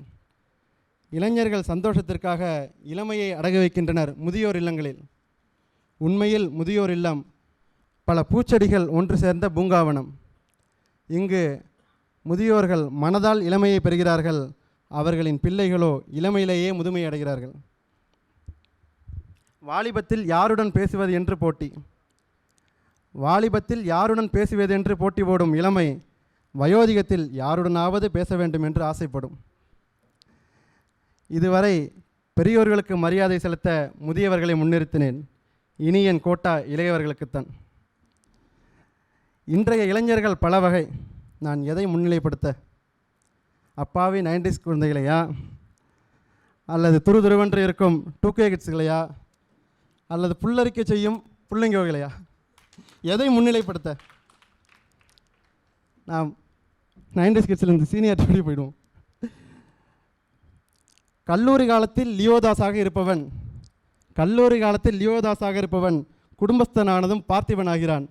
இளைஞர்கள் சந்தோஷத்திற்காக இளமையை அடகு வைக்கின்றனர் முதியோர் இல்லங்களில். உண்மையில் முதியோர் இல்லம் பல பூச்செடிகள் ஒன்று சேர்ந்த பூங்காவனம். இங்கு முதியோர்கள் மனதால் இளமையை பெறுகிறார்கள், அவர்களின் பிள்ளைகளோ இளமையிலேயே முதுமை அடைகிறார்கள். வாலிபத்தில் யாருடன் பேசுவது என்று போட்டி, வாலிபத்தில் யாருடன் பேசுவது என்று போட்டி போடும் இளமை வயோதிகத்தில் யாருடனாவது பேச வேண்டும் என்று ஆசைப்படும். இதுவரை பெரியோர்களுக்கு மரியாதை செலுத்த முதியவர்களை முன்னிறுத்தினேன், இனி என் கோட்டா இளையவர்களுக்குத்தான். இன்றைய இளைஞர்கள் பல வகை. நான் எதை முன்னிலைப்படுத்த? அப்பாவி 90s குழந்தைகளையா, அல்லது துருவென்று இருக்கும் 2K கிட்ஸ்களையா, அல்லது புல்லரிக்கை செய்யும் புள்ளைங்கோகளையா? எதை முன்னிலைப்படுத்த? நாம் 90s கிட்ஸ்லேருந்து சீனியர் சொல்லி போயிடுவோம். கல்லூரி காலத்தில் லியோதாஸாக இருப்பவன், கல்லூரி காலத்தில் லியோதாஸாக இருப்பவன் குடும்பஸ்தனானதும் பார்த்திபனாகிறான்.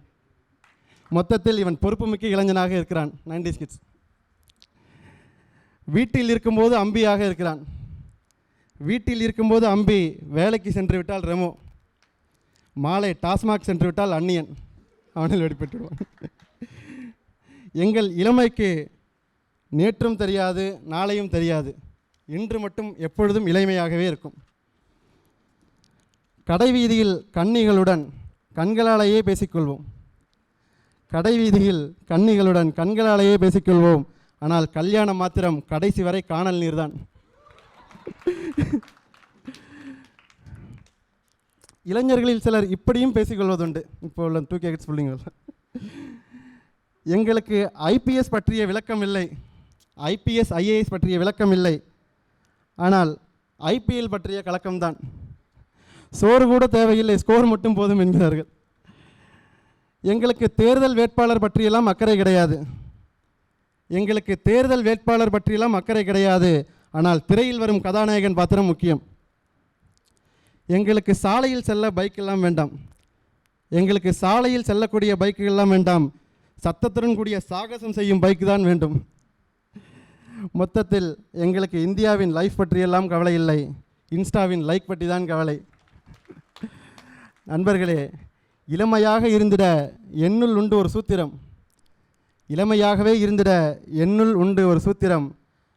மொத்தத்தில் இவன் பொறுப்புமிக்க இளைஞனாக இருக்கிறான். 90s kids. வீட்டில் இருக்கும்போது அம்பியாக இருக்கிறான், வீட்டில் இருக்கும்போது அம்பி, வேலைக்கு சென்று விட்டால் ரெமோ, மாலை டாஸ்மாக் சென்று விட்டால் அந்நியன், அவனில் வெளிப்பட்டுடுவான். எங்கள் இளமைக்கு நேற்றும் தெரியாது, நாளையும் தெரியாது, இன்று மட்டும் எப்பொழுதும் இளமையாகவே இருக்கும். கடைவீதியில் கன்னிகளுடன் கண்களாலேயே பேசிக்கொள்வோம், கடைவீதியில் கன்னிகளுடன் கண்களாலேயே பேசிக்கொள்வோம். ஆனால் கல்யாணம் மாத்திரம் கடைசி வரை காணல் நீர்தான். இளைஞர்களில் சிலர் இப்படியும் பேசிக்கொள்வதுண்டு. இப்போ உள்ள 2K கிட்ஸ் பிள்ளைங்க, எங்களுக்கு ஐபிஎஸ் பற்றிய விளக்கம் இல்லை, ஐபிஎஸ் ஐஏஎஸ் பற்றிய விளக்கம் இல்லை, ஆனால் ஐபிஎல் பற்றிய கலக்கம்தான். சோறு கூட தேவையில்லை, ஸ்கோர் மட்டும் போதும் என்கிறார்கள். எங்களுக்கு தேர்தல் வேட்பாளர் பற்றியெல்லாம் அக்கறை கிடையாது. ஆனால் திரையில் வரும் கதாநாயகன் பாத்திரம் முக்கியம். எங்களுக்கு சாலையில் செல்ல பைக்கெல்லாம் வேண்டாம். எங்களுக்கு சாலையில் செல்லக்கூடிய பைக்குகள்லாம் வேண்டாம். சத்தத்துடன் கூடிய சாகசம் செய்யும் பைக்கு தான் வேண்டும். மொத்தத்தில் எங்களுக்கு இந்தியாவின் லைஃப் பற்றியெல்லாம் கவலை இல்லை, இன்ஸ்டாவின் லைக் பற்றி தான் கவலை. நண்பர்களே, இளமையாக இருந்திட என்னுள் உண்டு ஒரு சூத்திரம். இளமையாகவே இருந்திட என்னுள் உண்டு ஒரு சூத்திரம்.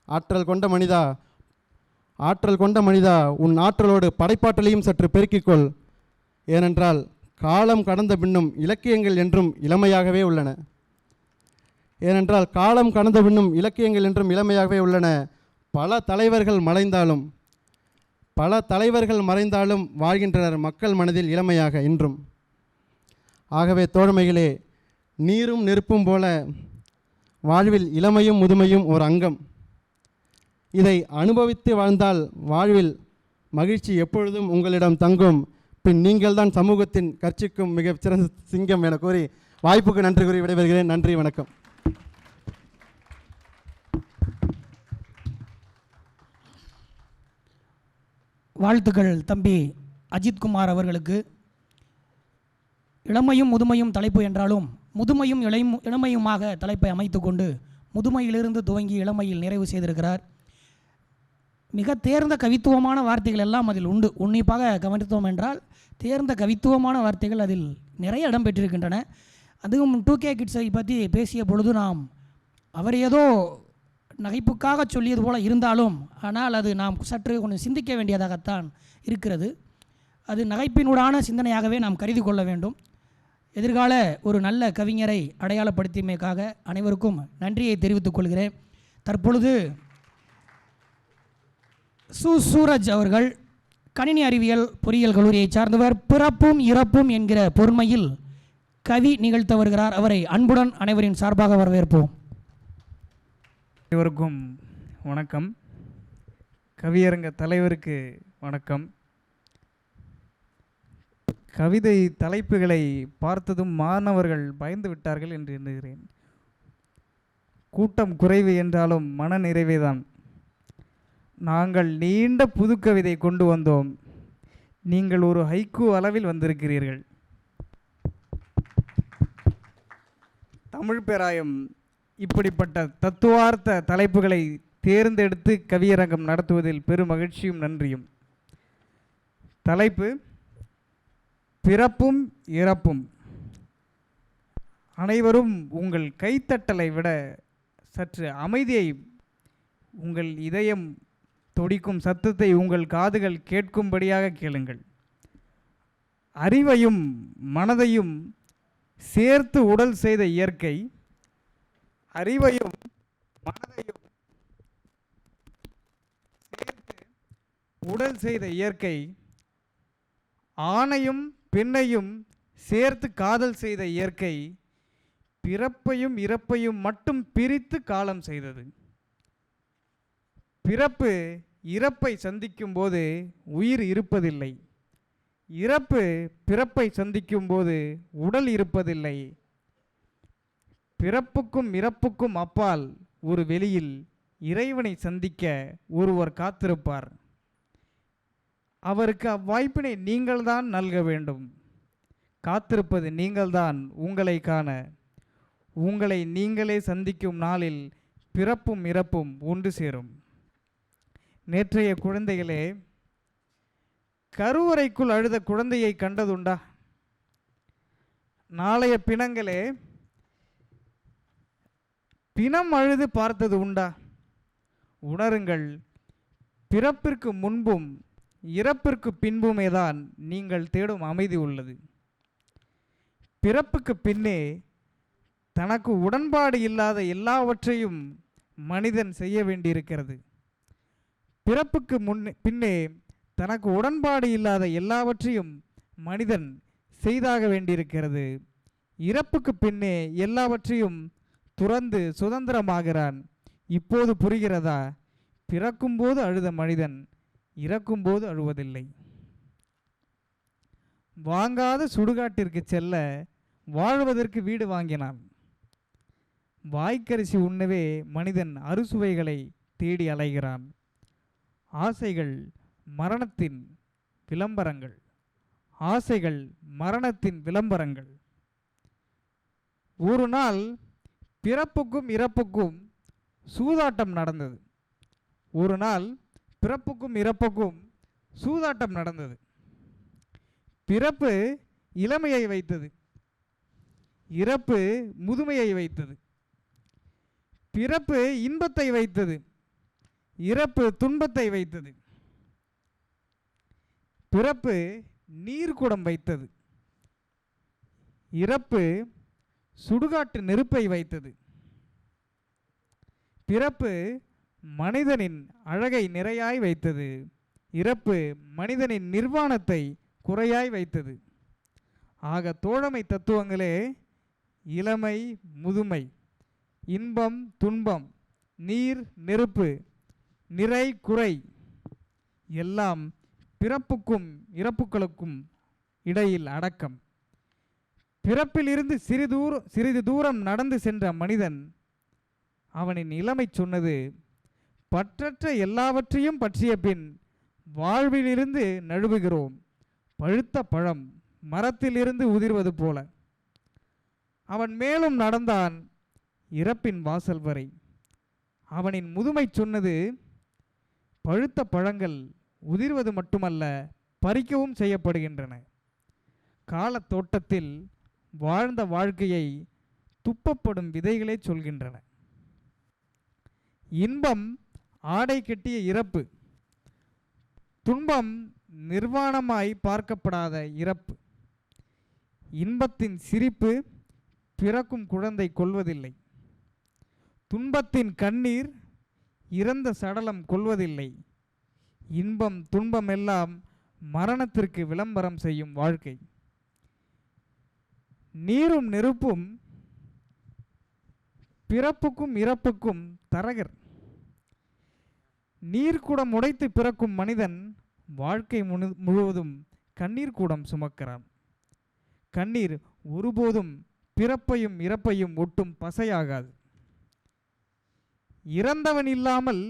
ஆற்றல் கொண்ட மனிதா, உன் ஆற்றலோடு படைப்பாற்றலையும் சற்று பெருக்கிக்கொள். ஏனென்றால் காலம் கடந்த பின்னும் இலக்கியங்கள் என்றும் இளமையாகவே உள்ளன. பல தலைவர்கள் மறைந்தாலும் வாழ்கின்றனர் மக்கள் மனதில் இளமையாக இன்றும். ஆகவே தோழமைகளே, நீரும் நெருப்பும் போல வாழ்வில் இளமையும் முதுமையும் ஒரு அங்கம். இதை அனுபவித்து வாழ்ந்தால் வாழ்வில் மகிழ்ச்சி எப்பொழுதும் உங்களிடம் தங்கும். பின் நீங்கள்தான் சமூகத்தின் கர்ச்சிக்கும் மிகச்சிறந்த சிங்கம் என கூறி வாய்ப்புக்கு நன்றி கூறி விடைபெறுகிறேன். நன்றி, வணக்கம். வாழ்த்துக்கள் தம்பி அஜித்குமார் அவர்களுக்கு. இளமையும் முதுமையும் தலைப்பு என்றாலும் முதுமையும் இளமையுமாக தலைப்பை அமைத்து கொண்டு முதுமையிலிருந்து துவங்கி இளமையில் நிறைவு செய்திருக்கிறார். மிக தேர்ந்த கவித்துவமான வார்த்தைகள் எல்லாம் அதில் உண்டு. உன்னிப்பாக கவனித்தோம் என்றால் தேர்ந்த கவித்துவமான வார்த்தைகள் அதில் நிறைய இடம் பெற்றிருக்கின்றன. அதுவும் 2K கிட்ஸை பற்றி பேசிய பொழுது நாம் அவர் ஏதோ நகைப்புக்காக சொல்லியது போல இருந்தாலும், ஆனால் அது நாம் சற்று கொஞ்சம் சிந்திக்க வேண்டியதாகத்தான் இருக்கிறது. அது நகைப்பினூடான சிந்தனையாகவே நாம் கருதி கொள்ள வேண்டும். எதிர்கால ஒரு நல்ல கவிஞரை அடையாளப்படுத்தியமைக்காக அனைவருக்கும் நன்றியை தெரிவித்துக் கொள்கிறேன். தற்பொழுது சூரஜ் அவர்கள் கணினி அறிவியல் பொறியியல் கல்லூரியை சார்ந்தவர், பிறப்பும் இறப்பும் என்கிற பொறுமையில் கவி நிகழ்த்த வருகிறார். அவரை அன்புடன் அனைவரின் சார்பாக வரவேற்போம். அனைவருக்கும் வணக்கம். கவியரங்க தலைவருக்கு வணக்கம். கவிதை தலைப்புகளை பார்த்ததும் மாணவர்கள் பயந்து விட்டார்கள் என்று எண்ணுகிறேன். கூட்டம் குறைவு என்றாலும் மன நிறைவேதான். நாங்கள் நீண்ட புது கவிதை கொண்டு வந்தோம். நீங்கள் ஒரு ஹைக்கூ அளவில் வந்திருக்கிறீர்கள். தமிழ் பேராயம் இப்படிப்பட்ட தத்துவார்த்த தலைப்புகளை தேர்ந்தெடுத்து கவியரங்கம் நடத்துவதில் பெரும் மகிழ்ச்சியும் நன்றியும். தலைப்பு பிறப்பும் இறப்பும். அனைவரும் உங்கள் கைத்தட்டலை விட சற்று அமைதியை, உங்கள் இதயம் துடிக்கும் சத்தத்தை உங்கள் காதுகள் கேட்கும்படியாக கேளுங்கள். அறிவையும் மனதையும் சேர்த்து உடல் செய்த இயற்கை, அறிவையும் மனதையும் சேர்த்து உடல் செய்த இயற்கை, ஆணையும் பெண்ணையும் சேர்த்து காதல் செய்த இயற்கை, பிறப்பையும் இறப்பையும் மட்டும் பிரித்து காலம் செய்தது. பிறப்பு இறப்பை சந்திக்கும் போது உயிர் இருப்பதில்லை. இறப்பு பிறப்பை சந்திக்கும் போது உடல் இருப்பதில்லை. பிறப்புக்கும் இறப்புக்கும் அப்பால் ஒரு வெளியில் இறைவனை சந்திக்க ஒருவர் காத்திருப்பார். அவருக்கு அவ்வாய்ப்பினை நீங்கள்தான் நல்க வேண்டும். காத்திருப்பது நீங்கள்தான் உங்களை காண. உங்களை நீங்களே சந்திக்கும் நாளில் பிறப்பும் இறப்பும் ஒன்று சேரும். நேற்றைய குழந்தைகளே, கருவறைக்குள் அழுத குழந்தையை கண்டதுண்டா? நாளைய பிணங்களே, பிணம் அழுது பார்த்தது உண்டா? உணருங்கள், பிறப்பிற்கு முன்பும் இறப்பிற்கு பின்புமே தான் நீங்கள் தேடும் அமைதி உள்ளது. பிறப்புக்கு பின்னே தனக்கு உடன்பாடு இல்லாத எல்லாவற்றையும் மனிதன் செய்ய வேண்டியிருக்கிறது. பிறப்புக்கு பின்னே தனக்கு உடன்பாடு இல்லாத எல்லாவற்றையும் மனிதன் செய்தாக வேண்டியிருக்கிறது. இறப்புக்கு பின்னே எல்லாவற்றையும் துறந்து சுதந்திரமாகிறான். இப்போது புரிகிறதா? பிறக்கும்போது அழுத மனிதன் இறக்கும்போது அழுவதில்லை. வாங்காத சுடுகாட்டிற்கு செல்ல வாழ்வதற்கு வீடு வாங்கினான். வாய்க்கரிசி உண்ணவே மனிதன் அறுசுவைகளை தேடி அலைகிறான். ஆசைகள் மரணத்தின் விளம்பரங்கள். ஆசைகள் மரணத்தின் விளம்பரங்கள். ஒரு நாள் பிறப்புக்கும் இறப்புக்கும் சூதாட்டம் நடந்தது. ஒரு நாள் பிறப்புக்கும் இறப்புக்கும் சூதாட்டம் நடந்தது. பிறப்பு இளமையை வைத்தது, இறப்பு முதுமையை வைத்தது. பிறப்பு இன்பத்தை வைத்தது, இறப்பு துன்பத்தை வைத்தது. பிறப்பு நீர்க்குடம் வைத்தது, இறப்பு சுடுகாட்டு நெருப்பை வைத்தது. பிறப்பு மனிதனின் அழகை நிறையாய் வைத்தது, இறப்பு மனிதனின் நிர்வாணத்தை குறையாய் வைத்தது. ஆக தோழமை தத்துவங்களே இளமை முதுமை, இன்பம் துன்பம், நீர் நெருப்பு, நிறை குறை எல்லாம் பிறப்புக்கும் இறப்புகளுக்கும் இடையில் அடக்கம். பிறப்பிலிருந்து சிறிது தூரம் நடந்து சென்ற மனிதன் அவனின் இளமை சொன்னது, பற்றற்ற எல்லாவற்றையும் பற்றிய பின் வாழ்விலிருந்து நழுவுகிறோம், பழுத்த பழம் மரத்திலிருந்து உதிர்வது போல. அவன் மேலும் நடந்தான் இறப்பின் வாசல் வரை. அவனின் முதுமை சொன்னது, பழுத்த பழங்கள் உதிர்வது மட்டுமல்ல, பறிக்கவும் செய்யப்படுகின்றன. காலத் தோட்டத்தில் வாழ்ந்த வாழ்க்கையை துப்பப்படும் விதைகளே சொல்கின்றன. இன்பம் ஆடை கட்டிய இறப்பு, துன்பம் நிர்வாணமாய் பார்க்கப்படாத இறப்பு. இன்பத்தின் சிரிப்பு பிறக்கும் குழந்தை கொள்வதில்லை, துன்பத்தின் கண்ணீர் இறந்த சடலம் கொள்வதில்லை. இன்பம் துன்பம் எல்லாம் மரணத்திற்கு விளம்பரம் செய்யும் வாழ்க்கை. நீரும் நெருப்பும் பிறப்புக்கும் இறப்புக்கும் தரகர். நீர்க்குடம் உடைத்து பிறக்கும் மனிதன் வாழ்க்கை முழுவதும் கண்ணீர் கூடம் சுமக்கிறான். கண்ணீர் ஒருபோதும் பிறப்பையும் இறப்பையும் ஒட்டும் பசையாகாது. இறந்தவன் இல்லாமல்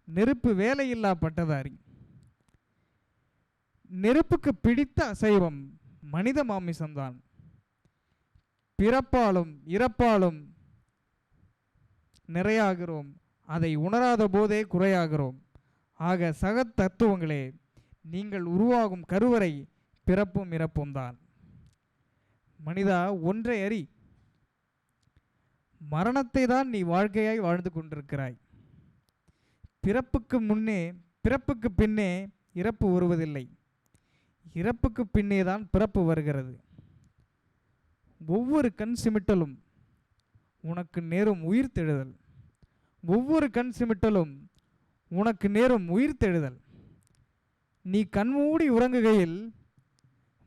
நெருப்பு வேலையில்லா பட்டதாரி. நெருப்புக்கு பிடித்த அசைவம் மனித மாமிசம்தான். பிறப்பாலும் இறப்பாலும் நிறையாகிறோம், அதை உணராத போதே குறையாகிறோம். ஆக சக தத்துவங்களே, நீங்கள் உருவாகும் கருவறை பிறப்பும் இறப்பும் தான். மனிதா, ஒன்றை அறி, மரணத்தை தான் நீ வாழ்க்கையாய் வாழ்ந்து கொண்டிருக்கிறாய். பிறப்புக்கு பின்னே இறப்பு வருவதில்லை, இறப்புக்கு பின்னே தான் பிறப்பு வருகிறது. ஒவ்வொரு கண் சிமிட்டலும் உனக்கு நேரும் உயிர்த்தெழுதல், ஒவ்வொரு கண் சிமிட்டலும் உனக்கு நேரும் உயிர்த்தெழுதல். நீ கண்மூடி உறங்குகையில்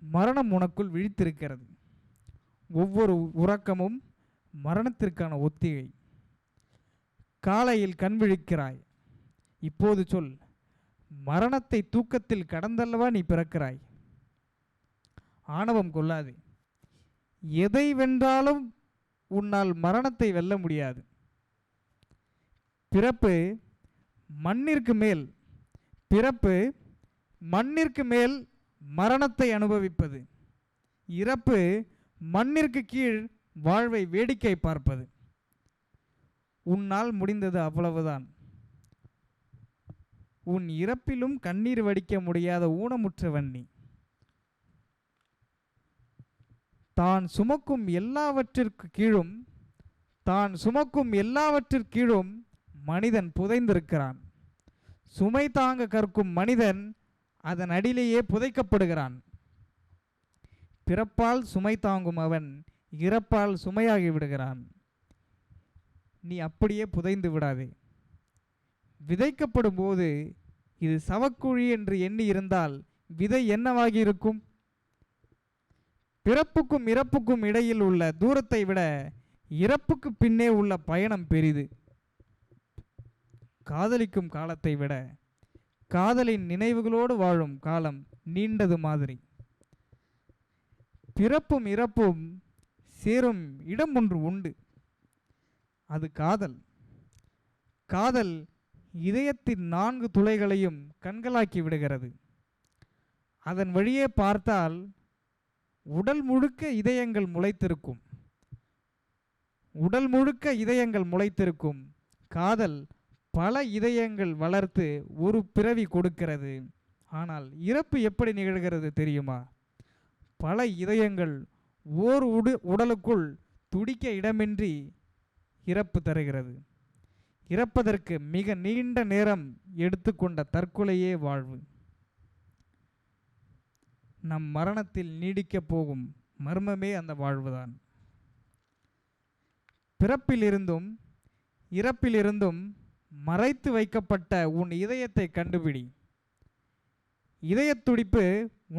மரணம் உனக்குள் விழித்திருக்கிறது. ஒவ்வொரு உறக்கமும் மரணத்திற்கான ஒத்திகை. காலையில் கண் விழிக்கிறாய், இப்போது சொல், மரணத்தை தூக்கத்தில் கடந்தல்லவா நீ பிறக்கிறாய். ஆணவம் கொள்ளாதே. எதை வென்றாலும் உன்னால் மரணத்தை வெல்ல முடியாது. பிறப்பு மண்ணிற்கு மேல், பிறப்பு மண்ணிற்கு மேல் மரணத்தை அனுபவிப்பது, இறப்பு மண்ணிற்கு கீழ் வாழ்வை வேடிக்கை பார்ப்பது. உன்னால் முடிந்தது அவ்வளவுதான். உன் இறப்பிலும் கண்ணீர் வடிக்க முடியாத ஊனமுற்றவன் நீ. தான் சுமக்கும் எல்லாவற்றிற்கு கீழும் மனிதன் புதைந்திருக்கிறான். சுமை தாங்க கற்கும் மனிதன் அதன் அடியிலேயே புதைக்கப்படுகிறான். பிறப்பால் சுமை தாங்கும் அவன் இறப்பால் சுமையாகி விடுகிறான். நீ அப்படியே புதைந்து விடாதே. விதைக்கப்படும் போது இது சவக்குழி என்று எண்ணி இருந்தால் விதை என்னவாகி இருக்கும்? பிறப்புக்கும் இறப்புக்கும் இடையில் உள்ள தூரத்தை விட இறப்புக்கு பின்னே உள்ள பயணம் பெரிது. காதலிக்கும் காலத்தை விட காதலின் நினைவுகளோடு வாழும் காலம் நீண்டது மாதிரி. பிறப்பும் இறப்பும் சேரும் இடம் ஒன்று உண்டு, அது காதல். காதல் இதயத்தின் 4 துளைகளையும் கண்களாக்கி விடுகிறது. அதன் வழியே பார்த்தால் உடல் முழுக்க இதயங்கள் முளைத்திருக்கும். உடல் முழுக்க இதயங்கள் முளைத்திருக்கும் காதல் பல இதயங்கள் வளர்த்து ஒரு பிறவி கொடுக்கிறது. ஆனால் இறப்பு எப்படி நிகழ்கிறது தெரியுமா? பல இதயங்கள் ஓர் உடலுக்குள் துடிக்க இடமின்றி இறப்பு தருகிறது. இறப்பதற்கு மிக நீண்ட நேரம் எடுத்துக்கொண்ட தற்கொலையே வாழ்வு. நம் மரணத்தில் நீடிக்கப் போகும் மர்மமே அந்த வாழ்வுதான். பிறப்பிலிருந்தும் இறப்பிலிருந்தும் மறைத்து வைக்கப்பட்ட உன் இதயத்தை கண்டுபிடி. இதயத் துடிப்பு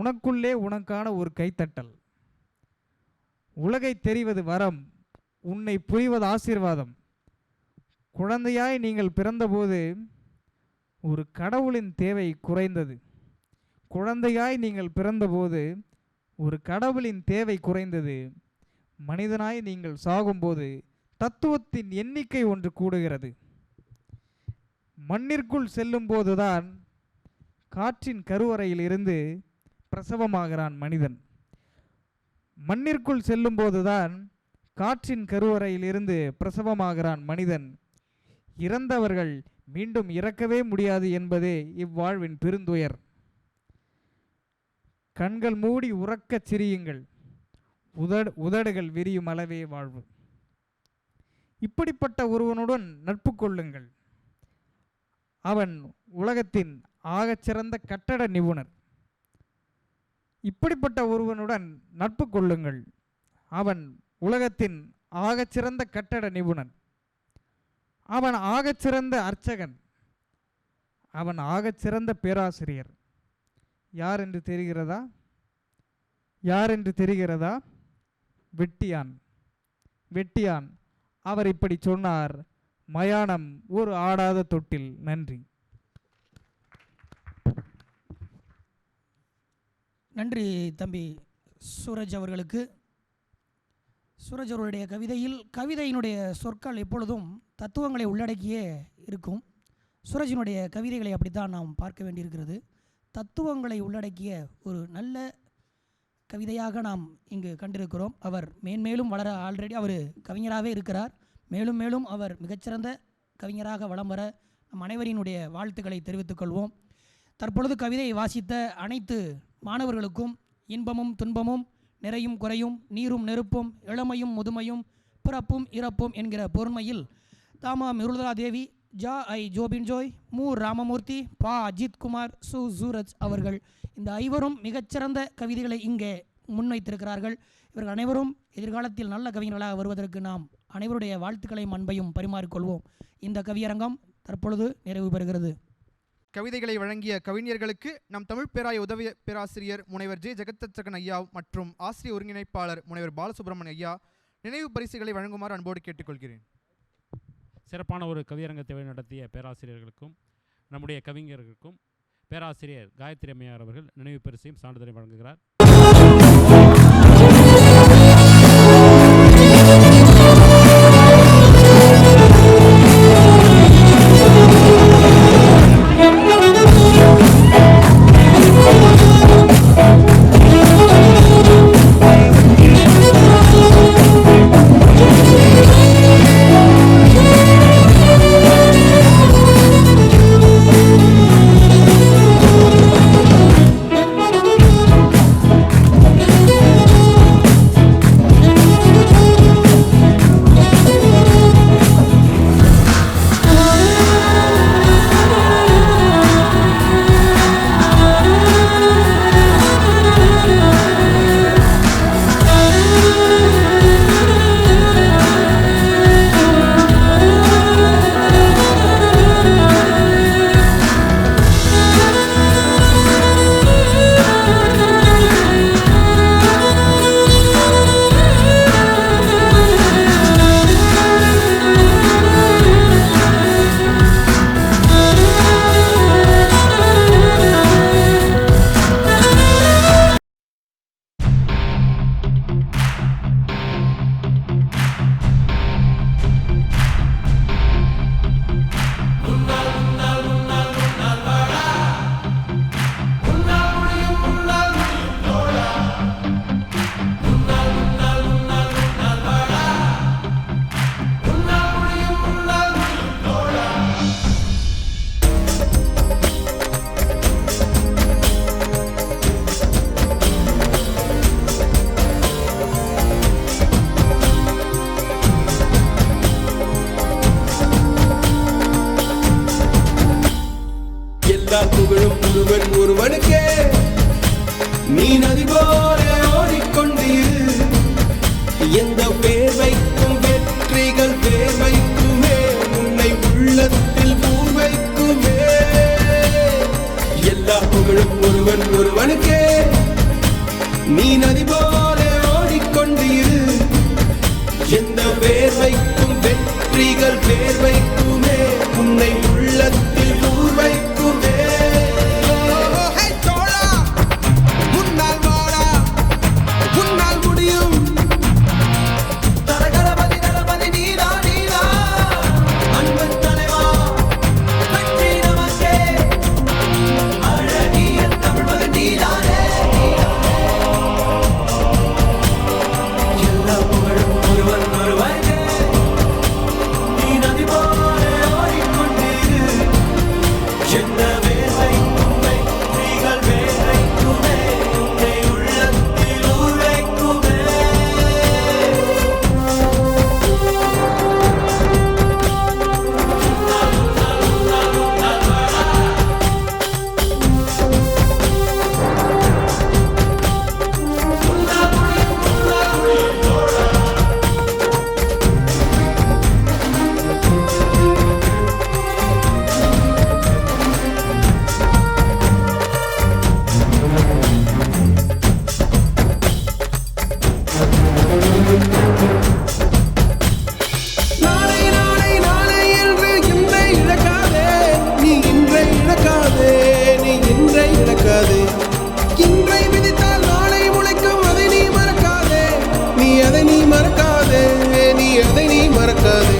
உனக்குள்ளே உனக்கான ஒரு கைத்தட்டல். உலகை தெரிவது வரம், உன்னை புரிவது ஆசீர்வாதம். குழந்தையாய் நீங்கள் பிறந்தபோது ஒரு கடவுளின் தேவை குறைந்தது. குழந்தையாய் நீங்கள் பிறந்தபோது ஒரு கடவுளின் தேவை குறைந்தது. மனிதனாய் நீங்கள் சாகும்போது தத்துவத்தின் எண்ணிக்கை ஒன்று கூடுகிறது. மண்ணிற்குள் செல்லும் போதுதான் காற்றின் கருவறையில் இருந்து பிரசவமாகிறான் மனிதன். மண்ணிற்குள் செல்லும் போதுதான் காற்றின் கருவறையில் இருந்து பிரசவமாகிறான் மனிதன். இறந்தவர்கள் மீண்டும் இறக்கவே முடியாது என்பதே இவ்வாழ்வின் பெருந்துயர். கண்கள் மூடி உறக்கச் சிரியுங்கள், உதடுகள் விரியும் அளவே வாழ்வு. இப்படிப்பட்ட ஒருவனுடன் நட்பு கொள்ளுங்கள். அவன் உலகத்தின் ஆகச்சிறந்த கட்டட நிபுணர். இப்படிப்பட்ட ஒருவனுடன் நட்பு கொள்ளுங்கள். அவன் உலகத்தின் ஆகச்சிறந்த கட்டட நிபுணன். அவன் ஆகச்சிறந்த அர்ச்சகன். அவன் ஆகச்சிறந்த பேராசிரியர். யார் என்று தெரிகிறதா? யார் என்று தெரிகிறதா? வெட்டியான். வெட்டியான். அவர் இப்படி சொன்னார், மயானம் ஒரு ஆடாத தொட்டில். நன்றி. நன்றி தம்பி சூரஜ் அவர்களுக்கு. சூரஜ் அவருடைய கவிதையினுடைய சொற்கள் எப்பொழுதும் தத்துவங்களை உள்ளடக்கியே இருக்கும். சூரஜினுடைய கவிதைகளை அப்படித்தான் நாம் பார்க்க வேண்டியிருக்கிறது. தத்துவங்களை உள்ளடக்கிய ஒரு நல்ல கவிதையாக நாம் இங்கு கண்டிருக்கிறோம். அவர் மேன்மேலும் வளர ஆல்ரெடி அவர் கவிஞராகவே இருக்கிறார். மேலும் மேலும் அவர் மிகச்சிறந்த கவிஞராக வலம் வர நம் அனைவரினுடைய வாழ்த்துக்களை தெரிவித்துக் கொள்வோம். தற்பொழுது கவிதையை வாசித்த அனைத்து மாணவர்களுக்கும் இன்பமும் துன்பமும், நிறையும் குறையும், நீரும் நெருப்பும், இளமையும் முதுமையும், பிறப்பும் இறப்பும் என்கிற பொருண்மையில் தாமா மிருதுளா தேவி, ஜோபின் ஜோய், மு ராமமூர்த்தி, பா அஜித் குமார், சூரஜ் அவர்கள் இந்த ஐவரும் மிகச்சிறந்த கவிதைகளை இங்கே முன்வைத்திருக்கிறார்கள். இவர்கள் அனைவரும் எதிர்காலத்தில் நல்ல கவிஞர்களாக வருவதற்கு நாம் அனைவருடைய வாழ்த்துக்களையும் அன்பையும் பரிமாறிக்கொள்வோம். இந்த கவியரங்கம் தற்பொழுது நிறைவு பெறுகிறது. கவிதைகளை வழங்கிய கவிஞர்களுக்கு நம் தமிழ் பேராய உதவி பேராசிரியர் முனைவர் ஜே ஜெகதச்சகன் ஐயா மற்றும் ஆசிரியர் ஒருங்கிணைப்பாளர் முனைவர் பாலசுப்ரமணியன் ஐயா நினைவு பரிசுகளை வழங்குமாறு அன்போடு கேட்டுக்கொள்கிறேன். சிறப்பான ஒரு கவியரங்கத்தை நடத்திய பேராசிரியர்களுக்கும் நம்முடைய கவிஞர்களுக்கும் பேராசிரியர் காயத்ரி அம்மையார் அவர்கள் நினைவு பரிசையும் சான்றிதழை வழங்குகிறார். எல்லா புகழும் ஒருவன் ஒருவனுக்கே. நீ நதி போல ஓடிக்கொண்டீர். எந்த பேர் வைக்கும் வெற்றிகள் பேர் வைக்குமே, உன்னை உள்ளத்தில் பூர் வைக்குமே. எல்லா புகழும் ஒருவன் ஒருவனுக்கே. நீ நதி போல ஓடிக்கொண்டீர். எந்த பேர் வைக்கும் வெற்றிகள் பேர் வைக்குமே, உன்னை உள்ளத்தில் பூர் வைக்குமே. முன்னால் வாடா, உன்னால் முடியும். தரகரபதி தளபதி நீதா நீதா, அன்பன் தலைவா வெற்றி நமக்கே. அழகிய தமிழ் மகன் நீதானே. எல்லா புகழும் ஒருவன் ஒருவனுக்கே. நீ நதி போல ஓடிக்கொண்டீர். எந்த வேலைக்கும் வெற்றிகள் வேலைக்குமே, உன்னை உள்ளத்தில் ஊர் வைக்குமே. நாளை நாளை நாளை என்று இன்றை இழக்காதே. நீ இன்றை இழக்காதே, நீ இன்றை இழக்காதே. இன்றை விதித்தால் நாளை முளைக்கும், அதை நீ மறக்காதே. நீ அதை நீ மறக்காதே, நீ அதை நீ மறக்காதே.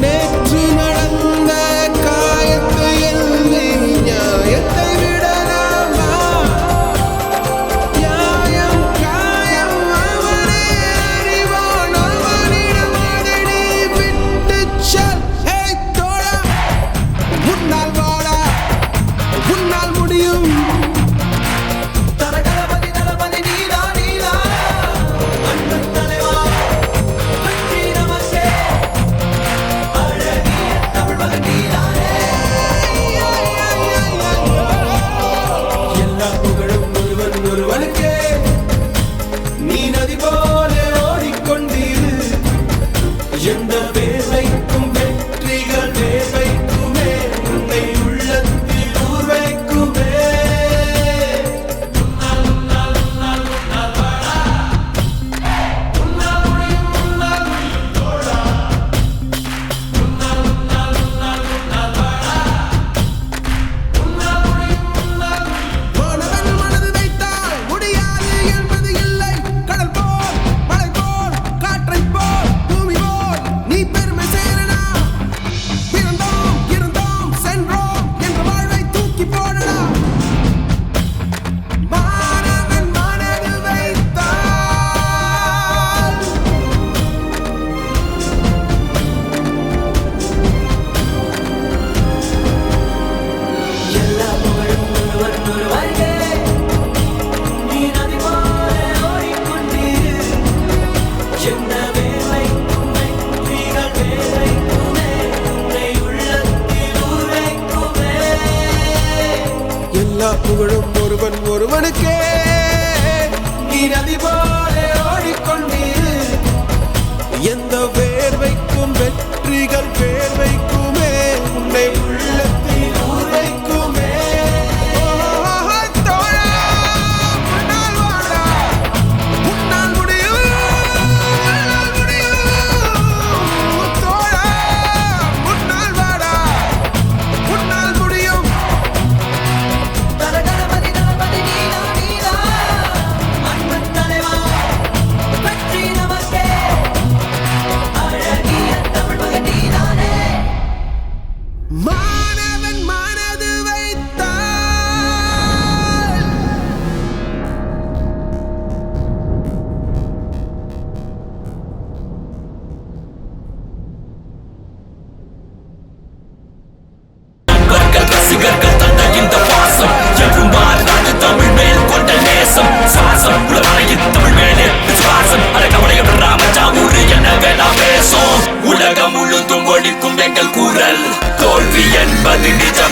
நேற்று நடந்த காயத்தை எண்ணி நியாயத்தை விடலாமா? நியாயம் காயம் அவனே அறிவான், அவனிடம் அதை நீ விட்டுச் செல். ஏய் தோழா, உன்னால் வாடா, உன்னால் முடியும். தரகரபதி தளபதி நீதா நீதா, அன்பன் தலைவா வெற்றி நமக்கே. அழகிய தமிழ் மகன் நீதானே. எல்லா புகழும் ஒருவன் ஒருவனுக்கே. நீ நதி போல ஓடிக்கொண்டீர். எந்த பேர் வைக்கும் வெற்றிகள் பேர் வைக்குமே, உன்னை உள்ளத்தில் ஊர் வைக்குமே. மாணவன் மனது வைத்தால் முடியாது என்பது இல்லை. கடல் போல் மலை போல் காற்றைப் போல் பூமி போல் நீ பெருமை சேரடா. பிறந்தோம் இருந்தோம் சென்றோம் என்ற வாழ்வை தூக்கி போடடா. மாணவன் மனது வைத்தால் எல்லா புகழும் ஒருவன் ஒருவனுக்கே. நீ நதி போல ஓடிக்கொண்டீர். எந்த பேர் வைக்கும் வெற்றிகள் பேர் வைக்குமே, உன்னை உள்ளத்தில் ஊர் வைக்குமே. எல்லா புகழும் ஒருவன் ஒருவனுக்கே. நீ நதி போல ஓடிக்கொண்டீர். எந்த பேர் வைக்கும் வெற்றிகள் பேர் வைக்குமே, உன்னை உள்ளத்தில் ஊர் வைக்குமே. தோழா, உன்னால் வாடா, உன்னால் முடியும், உன்னால் முடியும். தோழா, உன்னால் வாடா, உன்னால் முடியும். தரகரபதி தளபதி நீதா நீதா, அன்பன் தலைவா வெற்றி நமக்கே. அழகிய தமிழ் மகன் நீதானே. மாணவன் மனது வைத்தால் ரசிகர்கள் தந்த இந்த பாசம் என்றும் மாறாது. தமிழ் மேல் கொண்ட நேசம் சுவாசம் உலகின் தமிழ் மேலே விசுவாசம். அழகவளைய ராமஜாவூர் என வேணா பேசும். உலகம் முழுதும் ஒழிக்கும் எங்கள் குரல். தோல்வி என்பது நிஜம்.